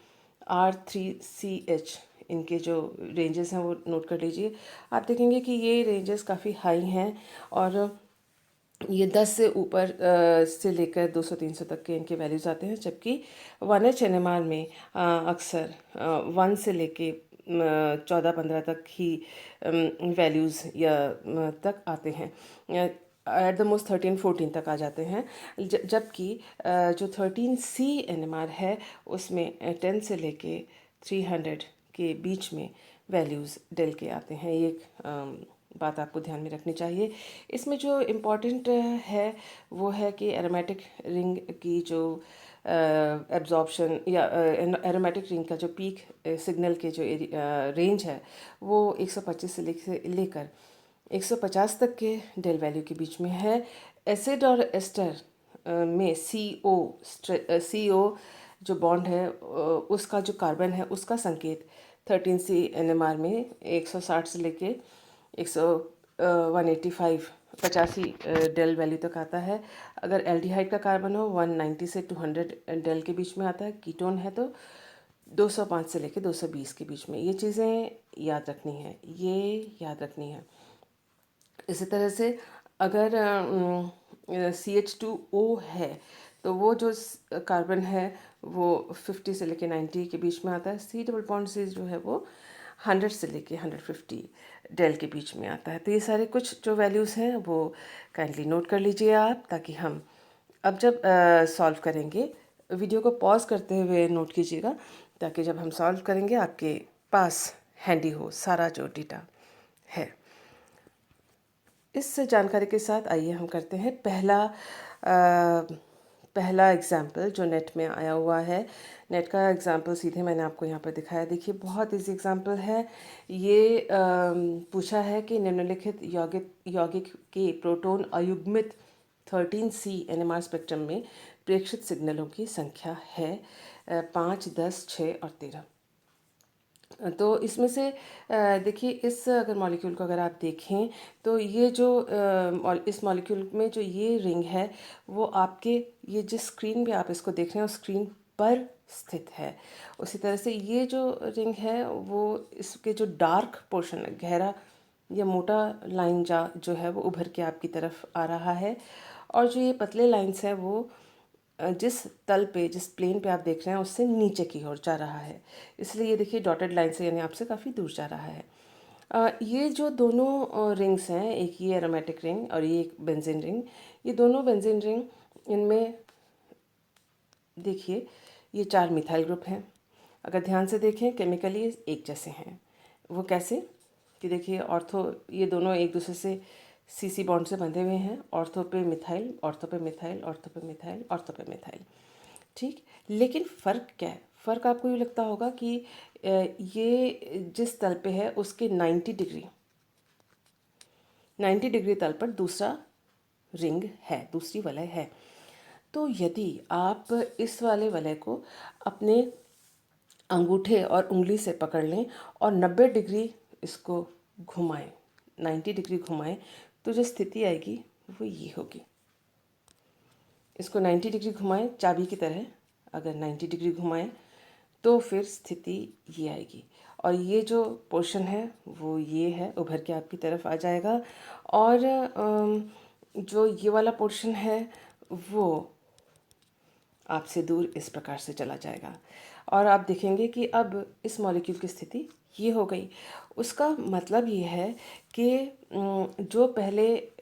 R3CH, इनके जो रेंजेस हैं वो नोट कर लीजिए। आप देखेंगे कि ये रेंजेस काफ़ी हाई हैं और ये 10 से ऊपर से लेकर 200-300 तक के इनके वैल्यूज़ आते हैं। जबकि 1H NMR में अक्सर 1 से लेके 14-15 तक ही वैल्यूज़ या तक आते हैं। एट द मोस्ट 13-14 तक आ जाते हैं। जबकि जो 13C NMR है उसमें 10 से लेके 300 के बीच में वैल्यूज़ डेल के आते हैं। ये एक बात आपको ध्यान में रखनी चाहिए। इसमें जो इम्पॉर्टेंट है वो है कि एरोमेटिक रिंग की जो एब्जॉर्प्शन या एरोमेटिक रिंग का जो पीक सिग्नल के जो रेंज है वो 125 से लेकर 150 तक के डेल वैल्यू के बीच में है। एसिड और एस्टर में CO जो बॉन्ड है उसका जो कार्बन है उसका संकेत 13C NMR में 160 से लेके 185 डेल वैल्यू तक आता है। अगर एल्डिहाइड का कार्बन हो 190 से 200 डेल के बीच में आता है। कीटोन है तो 205 से लेके 220 के बीच में। ये चीज़ें याद रखनी है, ये याद रखनी है। इसी तरह से अगर CH2O है तो वो जो कार्बन है वो 50 से लेके 90 के बीच में आता है। C+C जो है वो 100 से लेके 150 डेल के बीच में आता है। तो ये सारे कुछ जो वैल्यूज़ हैं वो काइंडली नोट कर लीजिए आप, ताकि हम अब जब सॉल्व करेंगे वीडियो को पॉज करते हुए नोट कीजिएगा, ताकि जब हम सॉल्व करेंगे आपके पास हैंडी हो सारा जो डेटा है। इस जानकारी के साथ आइए हम करते हैं पहला एग्ज़ाम्पल जो नेट में आया हुआ है। नेट का एग्ज़ाम्पल सीधे मैंने आपको यहाँ पर दिखाया। देखिए बहुत इजी एग्ज़ाम्पल है ये। पूछा है कि निम्नलिखित यौगिक के प्रोटॉन अयुग्मित 13C NMR स्पेक्ट्रम में प्रेक्षित सिग्नलों की संख्या है 5, 10, 6 और 13। तो इसमें से देखिए इस अगर मॉलिक्यूल को अगर आप देखें तो ये जो इस मॉलिक्यूल में जो ये रिंग है वो आपके ये जिस स्क्रीन पे आप इसको देख रहे हैं उस स्क्रीन पर स्थित है। उसी तरह से ये जो रिंग है वो इसके जो डार्क पोर्शन गहरा या मोटा लाइन जो है वो उभर के आपकी तरफ आ रहा है, और जो ये पतले लाइंस हैं वो जिस तल पे जिस प्लेन पे आप देख रहे हैं उससे नीचे की ओर जा रहा है। इसलिए ये देखिए डॉटेड लाइन से यानी आपसे काफ़ी दूर जा रहा है। ये जो दोनों रिंग्स हैं, एक ये एरोमेटिक रिंग और ये एक बेंजीन रिंग, ये दोनों बेंजीन रिंग इनमें देखिए ये 4 मिथाइल ग्रुप हैं। अगर ध्यान से देखें केमिकली एक जैसे हैं। वो कैसे कि देखिए ऑर्थो, ये दोनों एक दूसरे से सी बॉन्ड से बंधे हुए हैं। ऑर्थो पे मिथाइल, ऑर्थो पे मिथाइल, ऑर्थो पे मिथाइल, ऑर्थो पे मिथाइल। ठीक, लेकिन फ़र्क क्या है? फ़र्क आपको ये लगता होगा कि ये जिस तल पे है उसके 90 डिग्री तल पर दूसरा रिंग है, दूसरी वलय है। तो यदि आप इस वाले वलय को अपने अंगूठे और उंगली से पकड़ लें और 90 डिग्री इसको घुमाएं, 90 डिग्री घुमाएं, तो जो स्थिति आएगी वो ये होगी। इसको 90 डिग्री घुमाएं चाबी की तरह, अगर 90 डिग्री घुमाएं तो फिर स्थिति ये आएगी। और ये जो पोर्शन है वो ये है, उभर के आपकी तरफ आ जाएगा। और जो ये वाला पोर्शन है वो आपसे दूर इस प्रकार से चला जाएगा। और आप देखेंगे कि अब इस मॉलिक्यूल की स्थिति ये हो गई। उसका मतलब ये है कि जो पहले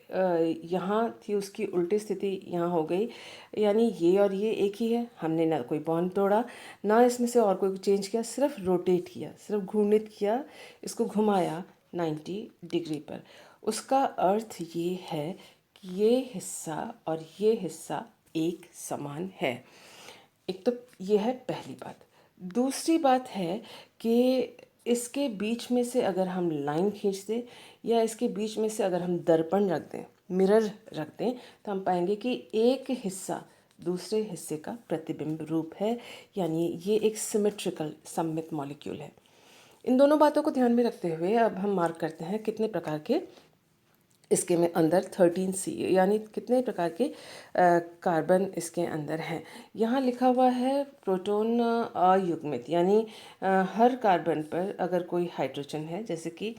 यहाँ थी उसकी उल्टी स्थिति यहाँ हो गई, यानी ये और ये एक ही है। हमने ना कोई बॉन्ड तोड़ा, ना इसमें से और कोई चेंज किया, सिर्फ रोटेट किया, सिर्फ घूर्णित किया, इसको घुमाया 90 डिग्री पर। उसका अर्थ ये है कि ये हिस्सा और ये हिस्सा एक समान है। एक तो ये है पहली बात। दूसरी बात है कि इसके बीच में से अगर हम लाइन खींच दें या इसके बीच में से अगर हम दर्पण रख दें, मिरर रख दें, तो हम पाएंगे कि एक हिस्सा दूसरे हिस्से का प्रतिबिंब रूप है, यानी ये एक सिमेट्रिकल सममित मॉलिक्यूल है। इन दोनों बातों को ध्यान में रखते हुए अब हम मार्क करते हैं कितने प्रकार के इसके में अंदर 13C, यानी कितने प्रकार के कार्बन इसके अंदर हैं। यहाँ लिखा हुआ है प्रोटॉन अयुग्मित, यानी हर कार्बन पर अगर कोई हाइड्रोजन है, जैसे कि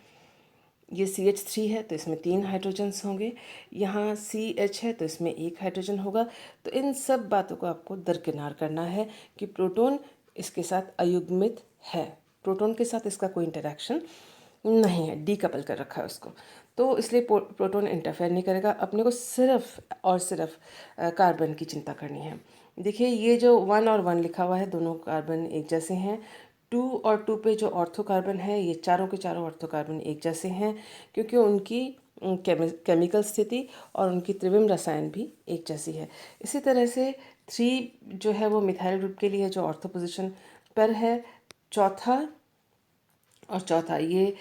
ये CH3 है तो इसमें 3 हाइड्रोजन्स होंगे, यहाँ CH है तो इसमें 1 हाइड्रोजन होगा। तो इन सब बातों को आपको दरकिनार करना है कि प्रोटॉन इसके साथ अयुग्मित है, प्रोटॉन के साथ इसका कोई इंटरेक्शन नहीं है, डीकपल कर रखा है उसको। तो इसलिए प्रोटॉन इंटरफेयर नहीं करेगा। अपने को सिर्फ और सिर्फ कार्बन की चिंता करनी है। देखिए ये जो 1 और 1 लिखा हुआ है, दोनों कार्बन एक जैसे हैं। 2 और 2 पे जो ऑर्थो कार्बन है, ये चारों के चारों ऑर्थो कार्बन एक जैसे हैं, क्योंकि उनकी केमिकल स्थिति और उनकी त्रिविम रसायन भी एक जैसी है। इसी तरह से 3 जो है वो मिथाइल ग्रुप के लिए जो ऑर्थो पोजिशन पर है। चौथा ये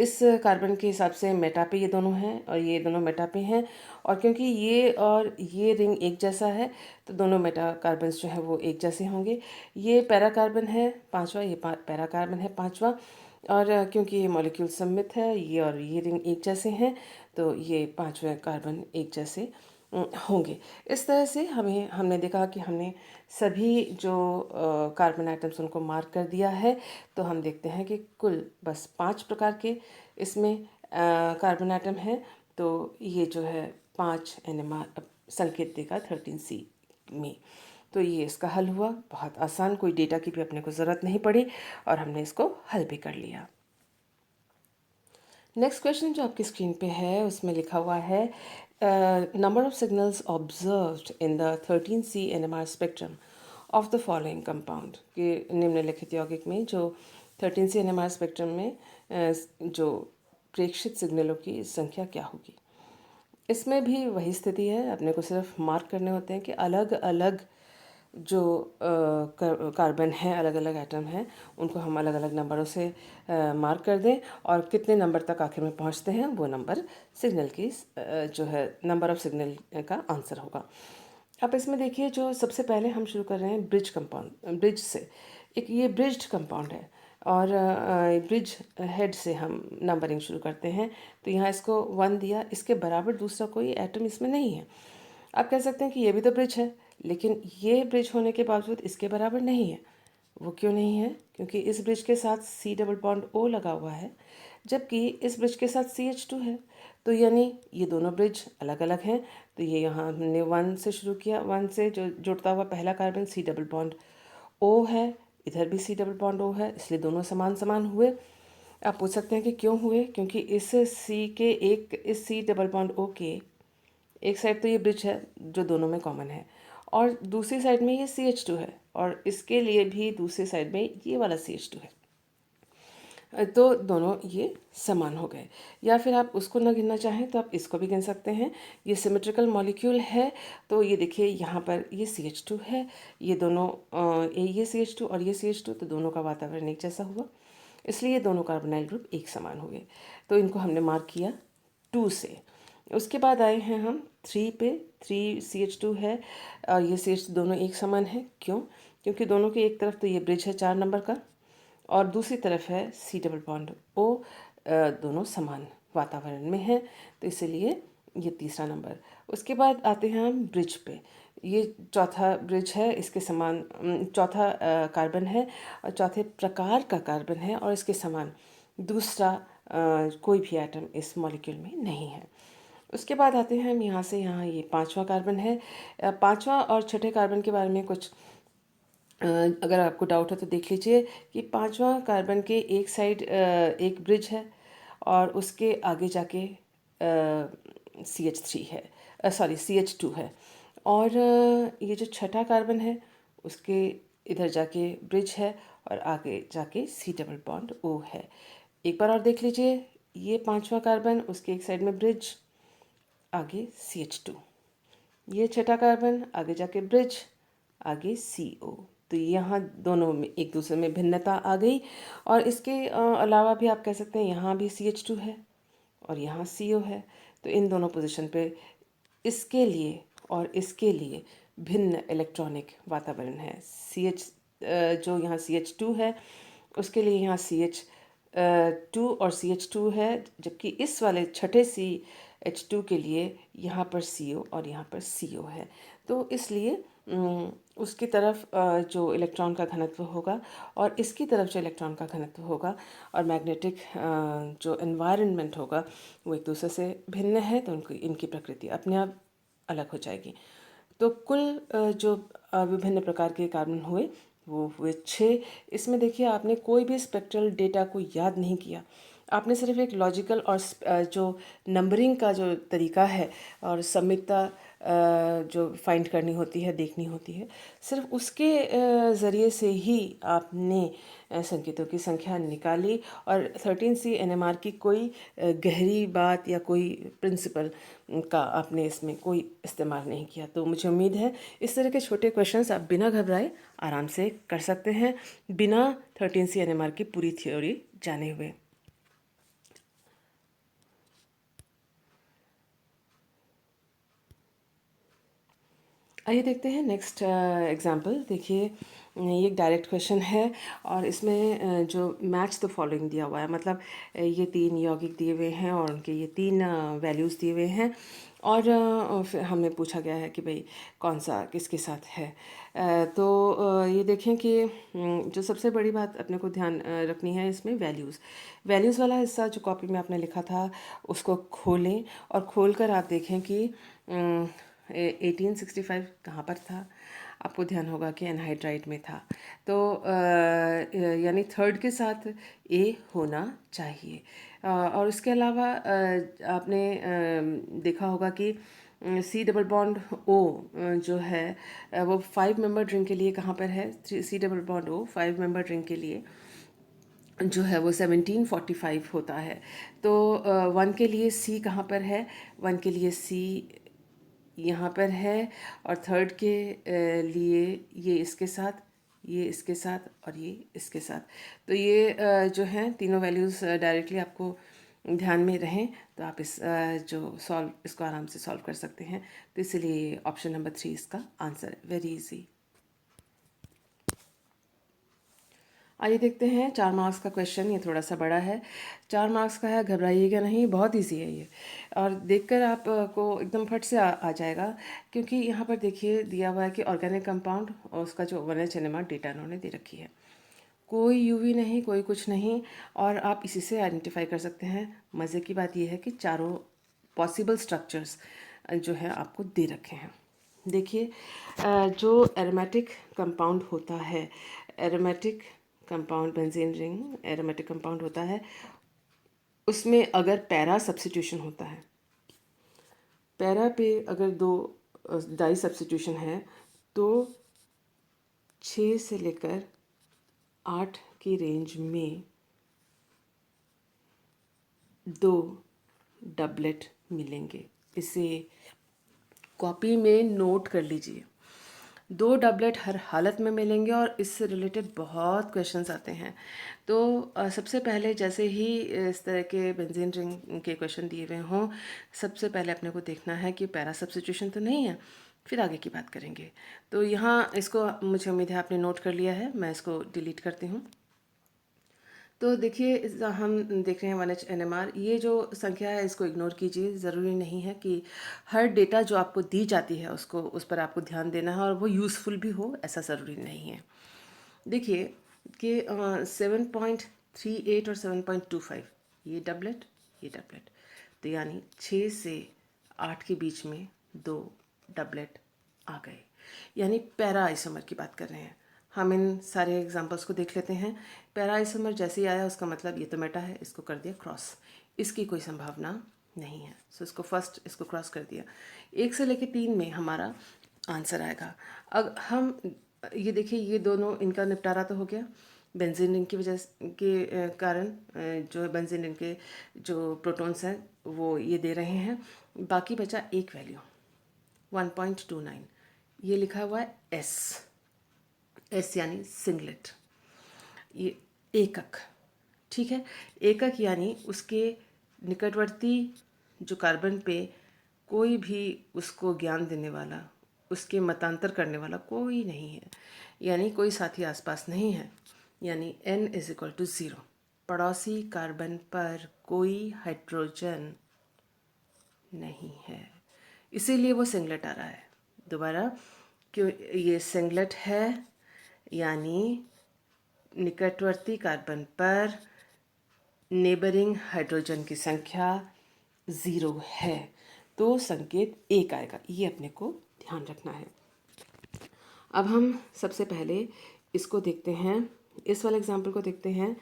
इस कार्बन के हिसाब से मेटा पे ये दोनों हैं और ये दोनों मेटा पे हैं। और क्योंकि ये और ये रिंग एक जैसा है तो दोनों मेटा कार्बन्स जो हैं वो एक जैसे होंगे। ये पैरा कार्बन है 5वां, ये पैरा कार्बन है 5वां। और क्योंकि ये मॉलिक्यूल सममित है, ये और ये रिंग एक जैसे हैं, तो ये 5वें कार्बन एक जैसे होंगे। इस तरह से हमने देखा कि हमने सभी जो कार्बन आइटम्स उनको मार्क कर दिया है। तो हम देखते हैं कि कुल बस 5 प्रकार के इसमें कार्बन आइटम हैं। तो ये जो है 5 NMR संकेत देगा 13C में। तो ये इसका हल हुआ, बहुत आसान, कोई डेटा की भी अपने को ज़रूरत नहीं पड़ी और हमने इसको हल भी कर लिया। नेक्स्ट क्वेश्चन जो आपकी स्क्रीन पे है उसमें लिखा हुआ है number of signals observed in the 13C NMR spectrum of the following compound, के निम्नलिखित यौगिक में जो 13C NMR स्पेक्ट्रम में जो प्रेक्षित सिग्नलों की संख्या क्या होगी। इसमें भी वही स्थिति है, अपने को सिर्फ मार्क करने होते हैं कि अलग अलग जो कार्बन हैं, अलग अलग एटम हैं, उनको हम अलग अलग नंबरों से मार्क कर दें और कितने नंबर तक आखिर में पहुंचते हैं वो नंबर सिग्नल की जो है नंबर ऑफ सिग्नल का आंसर होगा। अब इसमें देखिए जो सबसे पहले हम शुरू कर रहे हैं ब्रिज से। एक ये ब्रिज्ड कंपाउंड है और ब्रिज हेड से हम नंबरिंग शुरू करते हैं। तो यहाँ इसको 1 दिया, इसके बराबर दूसरा कोई एटम इसमें नहीं है। आप कह सकते हैं कि ये भी तो ब्रिज है, लेकिन ये ब्रिज होने के बावजूद इसके बराबर नहीं है। वो क्यों नहीं है? क्योंकि इस ब्रिज के साथ C डबल बॉन्ड O लगा हुआ है, जबकि इस ब्रिज के साथ CH2 है। तो यानी ये दोनों ब्रिज अलग अलग हैं। तो ये यहाँ हमने 1 से शुरू किया, 1 से जो जुड़ता हुआ पहला carbon C double bond O है, इधर भी C डबल बॉन्ड O है, इसलिए दोनों समान समान हुए। आप पूछ सकते हैं कि क्यों हुए? क्योंकि इस C डबल बॉन्ड O के एक साइड तो ये ब्रिज है जो दोनों में कॉमन है, और दूसरी साइड में ये CH2 है, और इसके लिए भी दूसरी साइड में ये वाला CH2 है। तो दोनों ये समान हो गए। या फिर आप उसको ना गिनना चाहें तो आप इसको भी गिन सकते हैं। ये सिमेट्रिकल मॉलिक्यूल है, तो ये देखिए यहाँ पर ये CH2 है, ये दोनों ये CH2 और ये CH2, तो दोनों का वातावरण एक जैसा हुआ, इसलिए दोनों कार्बोनाइल ग्रुप एक समान हो गए। तो इनको हमने मार्क किया 2 से। उसके बाद आए हैं हम 3 पे। 3 CH2 है और ये CH2 दोनों एक समान है। क्यों? क्योंकि दोनों की एक तरफ तो ये ब्रिज है 4 नंबर का, और दूसरी तरफ है C+O। दोनों समान वातावरण में है, तो इसीलिए ये तीसरा नंबर। उसके बाद आते हैं हम ब्रिज पे। ये चौथा ब्रिज है, इसके समान चौथा कार्बन है और चौथे प्रकार का कार्बन है, और इसके समान दूसरा कोई भी एटम इस मॉलिक्यूल में नहीं है। उसके बाद आते हैं हम यहाँ से, यहाँ ये पांचवा कार्बन है। पांचवा और छठे कार्बन के बारे में कुछ अगर आपको डाउट है तो देख लीजिए कि पांचवा कार्बन के एक साइड एक ब्रिज है, और उसके आगे जाके CH3 है, सॉरी CH2 है, और ये जो छठा कार्बन है उसके इधर जाके ब्रिज है, और आगे जाके C+O है। एक बार और देख लीजिए, ये पांचवा कार्बन, उसके एक साइड में ब्रिज, आगे CH2, ये छठा कार्बन, आगे जाके ब्रिज, आगे CO। तो यहाँ दोनों में एक दूसरे में भिन्नता आ गई। और इसके अलावा भी आप कह सकते हैं यहाँ भी CH2 है और यहाँ CO है, तो इन दोनों पोजीशन पे इसके लिए और इसके लिए भिन्न इलेक्ट्रॉनिक वातावरण है। जो यहाँ CH2 है उसके लिए यहाँ CH2 और CH2 है, जबकि इस वाले छठे CH2 के लिए यहाँ पर CO और यहाँ पर CO है। तो इसलिए उसकी तरफ जो इलेक्ट्रॉन का घनत्व होगा और इसकी तरफ जो इलेक्ट्रॉन का घनत्व होगा और मैग्नेटिक जो एनवायरनमेंट होगा वो एक दूसरे से भिन्न है, तो इनकी प्रकृति अपने आप अलग हो जाएगी। तो कुल जो विभिन्न प्रकार के कार्बन हुए वो हुए 6। इसमें देखिए आपने कोई भी स्पेक्ट्रल डेटा को याद नहीं किया, आपने सिर्फ एक लॉजिकल और जो नंबरिंग का जो तरीका है और समीपता जो फाइंड करनी होती है, देखनी होती है, सिर्फ उसके ज़रिए से ही आपने संकेतों की संख्या निकाली, और 13C NMR की कोई गहरी बात या कोई प्रिंसिपल का आपने इसमें कोई इस्तेमाल नहीं किया। तो मुझे उम्मीद है इस तरह के छोटे क्वेश्चंस आप बिना घबराए आराम से कर सकते हैं, बिना 13C NMR की पूरी थ्योरी जाने हुए। आइए देखते हैं नेक्स्ट एग्जाम्पल। देखिए ये एक डायरेक्ट क्वेश्चन है, और इसमें जो मैच द फॉलोइंग दिया हुआ है, मतलब ये 3 यौगिक दिए हुए हैं और उनके ये 3 वैल्यूज़ दिए हुए हैं, और फिर हमें पूछा गया है कि भाई कौन सा किसके साथ है। तो ये देखें कि जो सबसे बड़ी बात अपने को ध्यान रखनी है इसमें वैल्यूज़ वाला हिस्सा जो कॉपी में आपने लिखा था उसको खोलें, और खोल कर आप देखें कि 1865 कहाँ पर था। आपको ध्यान होगा कि एनहाइड्राइड में था, तो यानी थर्ड के साथ A होना चाहिए। और उसके अलावा आपने देखा होगा कि C+O जो है वो 5 मेंबर ड्रिंक के लिए कहाँ पर है। C+O 5 मेंबर ड्रिंक के लिए जो है वो 1745 होता है। तो 1 के लिए C कहाँ पर है, 1 के लिए C यहाँ पर है, और थर्ड के लिए ये इसके साथ, ये इसके साथ और ये इसके साथ। तो ये जो हैं तीनों वैल्यूज़ डायरेक्टली आपको ध्यान में रहें, तो आप इसको आराम से सॉल्व कर सकते हैं। तो इसलिए ऑप्शन नंबर 3 इसका आंसर है। Very easy. आइए देखते हैं 4 मार्क्स का क्वेश्चन। ये थोड़ा सा बड़ा है, 4 मार्क्स का है, घबराइएगा नहीं, बहुत इजी है ये, और देखकर आप को एकदम फट से आ जाएगा। क्योंकि यहाँ पर देखिए दिया हुआ है कि ऑर्गेनिक कंपाउंड और उसका जो 1H NMR डेटा उन्होंने दे रखी है, कोई यूवी नहीं, कोई कुछ नहीं, और आप इसी से आइडेंटिफाई कर सकते हैं। मज़े की बात यह है कि चारों पॉसिबल स्ट्रक्चर्स जो है आपको दे रखे हैं। देखिए जो एरोमेटिक कंपाउंड होता है, aromatic compound, benzene ring aromatic compound होता है, उसमें अगर पैरा सब्स्टिट्यूशन होता है, पैरा पे अगर 2 डाई सब्स्टिट्यूशन है, तो 6 से लेकर 8 की रेंज में 2 डबलेट मिलेंगे। इसे कॉपी में नोट कर लीजिए। 2 डबलेट हर हालत में मिलेंगे और इससे रिलेटेड बहुत क्वेश्चंस आते हैं। तो सबसे पहले जैसे ही इस तरह के बेंजीन रिंग के क्वेश्चन दिए हुए हों, सबसे पहले अपने को देखना है कि पैरा सब्स्टिट्यूशन तो नहीं है, फिर आगे की बात करेंगे। तो यहाँ इसको मुझे उम्मीद है आपने नोट कर लिया है। मैं इसको डिलीट करती हूँ। तो देखिए हम देख रहे हैं 1H NMR। ये जो संख्या है इसको इग्नोर कीजिए। ज़रूरी नहीं है कि हर डेटा जो आपको दी जाती है उसको उस पर आपको ध्यान देना है और वो यूज़फुल भी हो, ऐसा ज़रूरी नहीं है। देखिए कि 7.38 और 7.25 ये डबलेट, तो यानी 6 से 8 के बीच में 2 डबलेट आ गए, यानी पैरा आइसोमर की बात कर रहे हैं। हम इन सारे एग्जांपल्स को देख लेते हैं। पैरा आइसोमर जैसे ही आया उसका मतलब ये तो मेटा है, इसको कर दिया क्रॉस, इसकी कोई संभावना नहीं है। सो इसको फर्स्ट इसको क्रॉस कर दिया। 1 से लेकर 3 में हमारा आंसर आएगा। अब हम ये देखिए, ये दोनों इनका निपटारा तो हो गया बेंजीन रिंग की वजह के कारण। जो बेंजीन रिंग के जो प्रोटॉन्स हैं वो ये दे रहे हैं। बाकी बचा एक वैल्यू 1.29, ये लिखा हुआ है एस यानी सिंगलेट, ये एकक। ठीक है, एकक यानी उसके निकटवर्ती जो कार्बन पे कोई भी उसको ज्ञान देने वाला, उसके मतांतर करने वाला कोई नहीं है, यानी कोई साथी आसपास नहीं है, यानी N=0। पड़ोसी कार्बन पर कोई हाइड्रोजन नहीं है, इसीलिए वो सिंगलेट आ रहा है। दोबारा, क्यों ये सिंगलेट है, यानी निकटवर्ती कार्बन पर नेबरिंग हाइड्रोजन की संख्या 0 है, तो संकेत 1 आएगा। ये अपने को ध्यान रखना है। अब हम सबसे पहले इसको देखते हैं, इस वाले एग्जाम्पल को देखते हैं।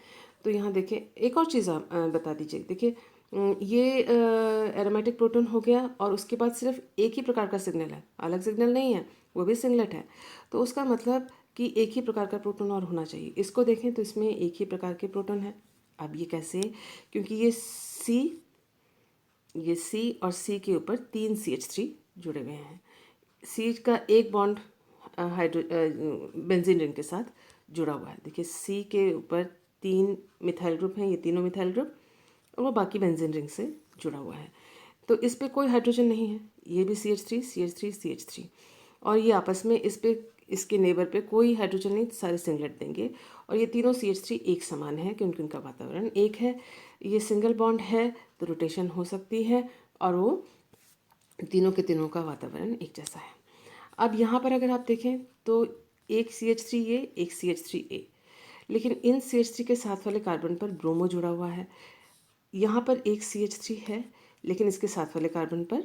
तो यहाँ देखिए एक और चीज़ बता दीजिए। देखिए ये एरोमेटिक प्रोटॉन हो गया और उसके बाद सिर्फ एक ही प्रकार का सिग्नल है, अलग सिग्नल नहीं है, वो भी सिंगलेट है। तो उसका मतलब कि एक ही प्रकार का प्रोटॉन और होना चाहिए। इसको देखें तो इसमें एक ही प्रकार के प्रोटॉन है। अब ये कैसे? क्योंकि ये C और C के ऊपर 3 CH3 जुड़े हुए हैं। C का एक बॉन्ड बेंजीन रिंग के साथ जुड़ा हुआ है। देखिए C के ऊपर 3 मिथाइल ग्रुप हैं, ये तीनों मिथाइल ग्रुप, और वो बाकी बेंजीन रिंग से जुड़ा हुआ है। तो इस पे कोई हाइड्रोजन नहीं है, ये भी CH3 CH3 CH3, और ये आपस में इस पे इसके नेबर पे कोई हाइड्रोजन नहीं, सारे सिंगलेट देंगे। और ये तीनों CH3 एक समान है क्योंकि उनका वातावरण एक है। ये सिंगल बॉन्ड है तो रोटेशन हो सकती है और वो तीनों के तीनों का वातावरण एक जैसा है। अब यहाँ पर अगर आप देखें तो एक CH3 ये, एक CH3 ए, लेकिन इन CH3 के साथ वाले कार्बन पर ब्रोमो जुड़ा हुआ है। यहाँ पर एक CH3 है लेकिन इसके साथ वाले कार्बन पर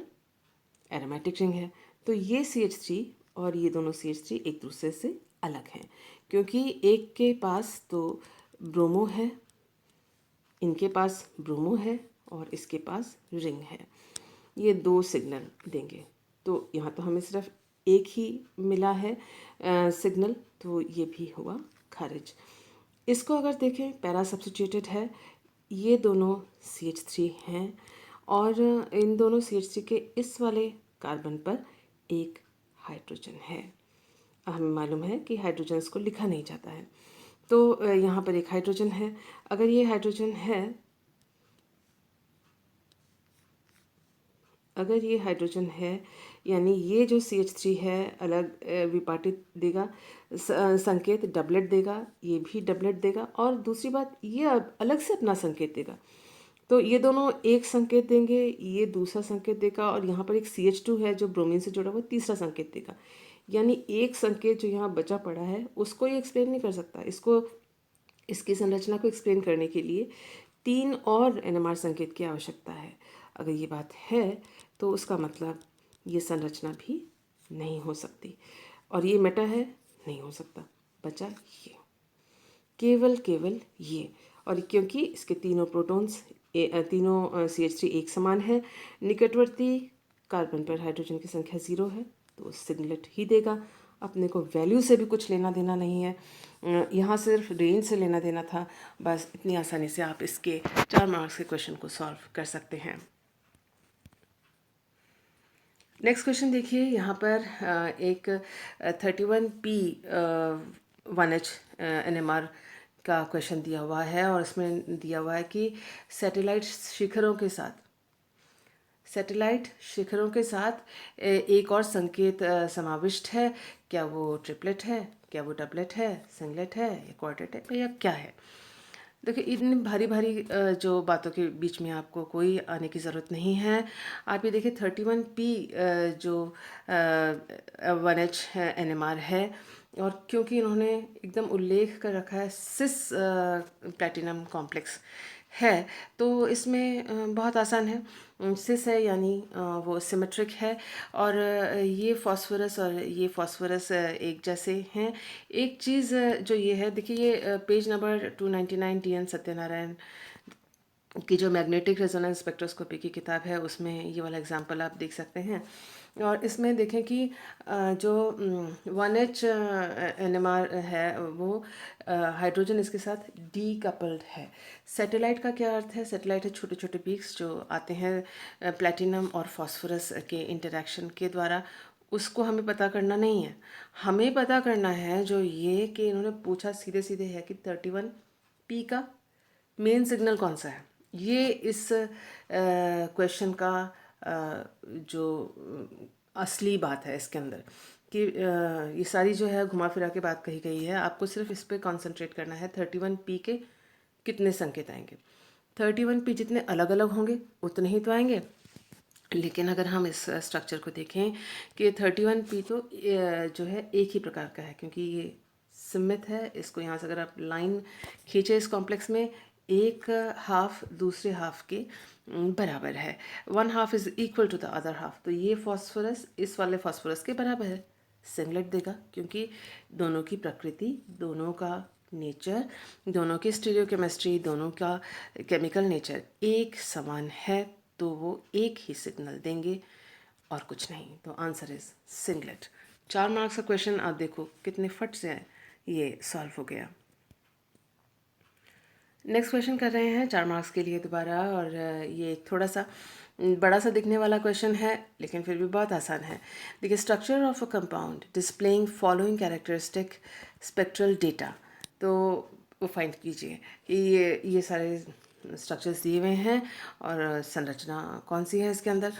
एरोमेटिक रिंग है। तो ये CH3 और ये दोनों CH3 एक दूसरे से अलग हैं क्योंकि एक के पास तो ब्रोमो है, इनके पास ब्रोमो है और इसके पास रिंग है। ये 2 सिग्नल देंगे। तो यहाँ तो हमें सिर्फ एक ही मिला है सिग्नल, तो ये भी हुआ खारिज। इसको अगर देखें, पैरा सब्स्टिट्यूटेड है, ये दोनों CH3 हैं और इन दोनों CH3 के इस वाले कार्बन पर एक हाइड्रोजन है। हमें मालूम है कि हाइड्रोजन्स को लिखा नहीं जाता है, तो यहाँ पर एक हाइड्रोजन है। अगर ये हाइड्रोजन है, अगर ये हाइड्रोजन है, यानी ये जो CH3 है अलग विपाटित देगा, संकेत डबलेट देगा, ये भी डबलेट देगा, और दूसरी बात ये अलग से अपना संकेत देगा। तो ये दोनों एक संकेत देंगे, ये दूसरा संकेत देगा, और यहाँ पर एक CH2 है जो ब्रोमीन से जुड़ा हुआ, तीसरा संकेत देगा। यानी एक संकेत जो यहाँ बचा पड़ा है उसको ये एक्सप्लेन नहीं कर सकता। इसको, इसकी संरचना को एक्सप्लेन करने के लिए 3 और NMR संकेत की आवश्यकता है। अगर ये बात है तो उसका मतलब ये संरचना भी नहीं हो सकती, और ये मेटा है, नहीं हो सकता। बचा ये, केवल ये। और क्योंकि इसके तीनों प्रोटॉन्स तीनों CH3 एक समान है, निकटवर्ती कार्बन पर हाइड्रोजन की संख्या 0 है, तो सिंगलेट ही देगा। अपने को वैल्यू से भी कुछ लेना देना नहीं है, यहाँ सिर्फ रेंज से लेना देना था। बस इतनी आसानी से आप इसके 4 मार्क्स के क्वेश्चन को सॉल्व कर सकते हैं। नेक्स्ट क्वेश्चन देखिए, यहाँ पर एक 31P 1H NMR का क्वेश्चन दिया हुआ है और इसमें दिया हुआ है कि सैटेलाइट शिखरों के साथ एक और संकेत समाविष्ट है। क्या वो ट्रिपलेट है, क्या वो डबलेट है, सिंगलेट है या क्वार्टेट है या क्या है? देखिए, इतनी भारी भारी जो बातों के बीच में आपको कोई आने की ज़रूरत नहीं है। आप ये देखिए 31P जो 1H NMR है, और क्योंकि इन्होंने एकदम उल्लेख कर रखा है सिस प्लैटिनम कॉम्प्लेक्स है, तो इसमें बहुत आसान है। सिस है यानी वो सिमेट्रिक है, और ये फास्फोरस और ये फास्फोरस एक जैसे हैं। एक चीज़ जो ये है, देखिए ये पेज नंबर 299 DN सत्यनारायण की जो मैग्नेटिक रेजोनेंस स्पेक्ट्रोस्कोपी की किताब है, उसमें ये वाला एग्जांपल आप देख सकते हैं। और इसमें देखें कि जो 1H NMR है वो हाइड्रोजन इसके साथ डी कपल्ड है। सैटेलाइट का क्या अर्थ है? सैटेलाइट है छोटे छोटे पीक्स जो आते हैं प्लैटिनम और फास्फोरस के इंटरेक्शन के द्वारा। उसको हमें पता करना नहीं है, हमें पता करना है जो ये कि इन्होंने पूछा सीधे सीधे है कि 31P का मेन सिग्नल कौन सा है। ये इस क्वेश्चन का जो असली बात है इसके अंदर, कि ये सारी जो है घुमा फिरा के बात कही गई है। आपको सिर्फ इस पे कंसंट्रेट करना है 31P के कितने संकेत आएंगे। 31P जितने अलग अलग होंगे उतने ही तो आएंगे। लेकिन अगर हम इस स्ट्रक्चर को देखें कि 31P तो जो है एक ही प्रकार का है, क्योंकि ये सिमित है। इसको यहाँ से अगर आप लाइन खींचे इस कॉम्प्लेक्स में, एक हाफ दूसरे हाफ के बराबर है। 1/2 is equal to the other half. तो ये फास्फोरस इस वाले फास्फोरस के बराबर है, सिंगलेट देगा, क्योंकि दोनों की प्रकृति, दोनों का नेचर, दोनों की स्टीरियोकेमिस्ट्री, दोनों का केमिकल नेचर एक समान है, तो वो एक ही सिग्नल देंगे और कुछ नहीं। तो आंसर इज सिंगलेट। 4 मार्क्स का क्वेश्चन आप देखो कितने फट से ये सॉल्व हो गया। नेक्स्ट क्वेश्चन कर रहे हैं 4 मार्क्स के लिए दोबारा, और ये थोड़ा सा बड़ा सा दिखने वाला क्वेश्चन है, लेकिन फिर भी बहुत आसान है। देखिए, structure of a compound displaying following characteristic spectral data. तो वो फाइंड कीजिए कि ये सारे स्ट्रक्चर्स दिए हुए हैं और संरचना कौन सी है इसके अंदर।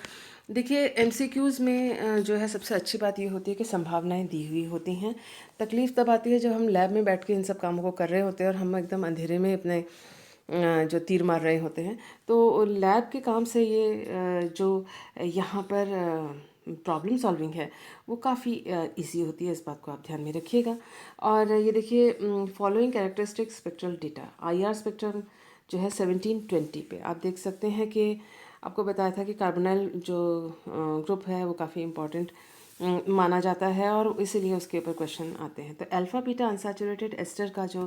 देखिए, MCQs में जो है सबसे अच्छी बात ये होती है कि संभावनाएं दी हुई होती हैं। तकलीफ़ तब आती है जब हम लैब में बैठ के इन सब कामों को कर रहे होते हैं और हम एकदम अंधेरे में अपने जो तीर मार रहे होते हैं। तो लैब के काम से ये जो यहाँ पर प्रॉब्लम सॉल्विंग है वो काफ़ी इजी होती है। इस बात को आप ध्यान में रखिएगा। और ये देखिए, following characteristic spectral data, IR spectrum जो है 1720 पे आप देख सकते हैं कि आपको बताया था कि कार्बोनाइल जो ग्रुप है वो काफ़ी इम्पॉर्टेंट माना जाता है, और इसीलिए उसके ऊपर क्वेश्चन आते हैं। तो अल्फ़ा बीटा अनसैचुरेटेड एस्टर का जो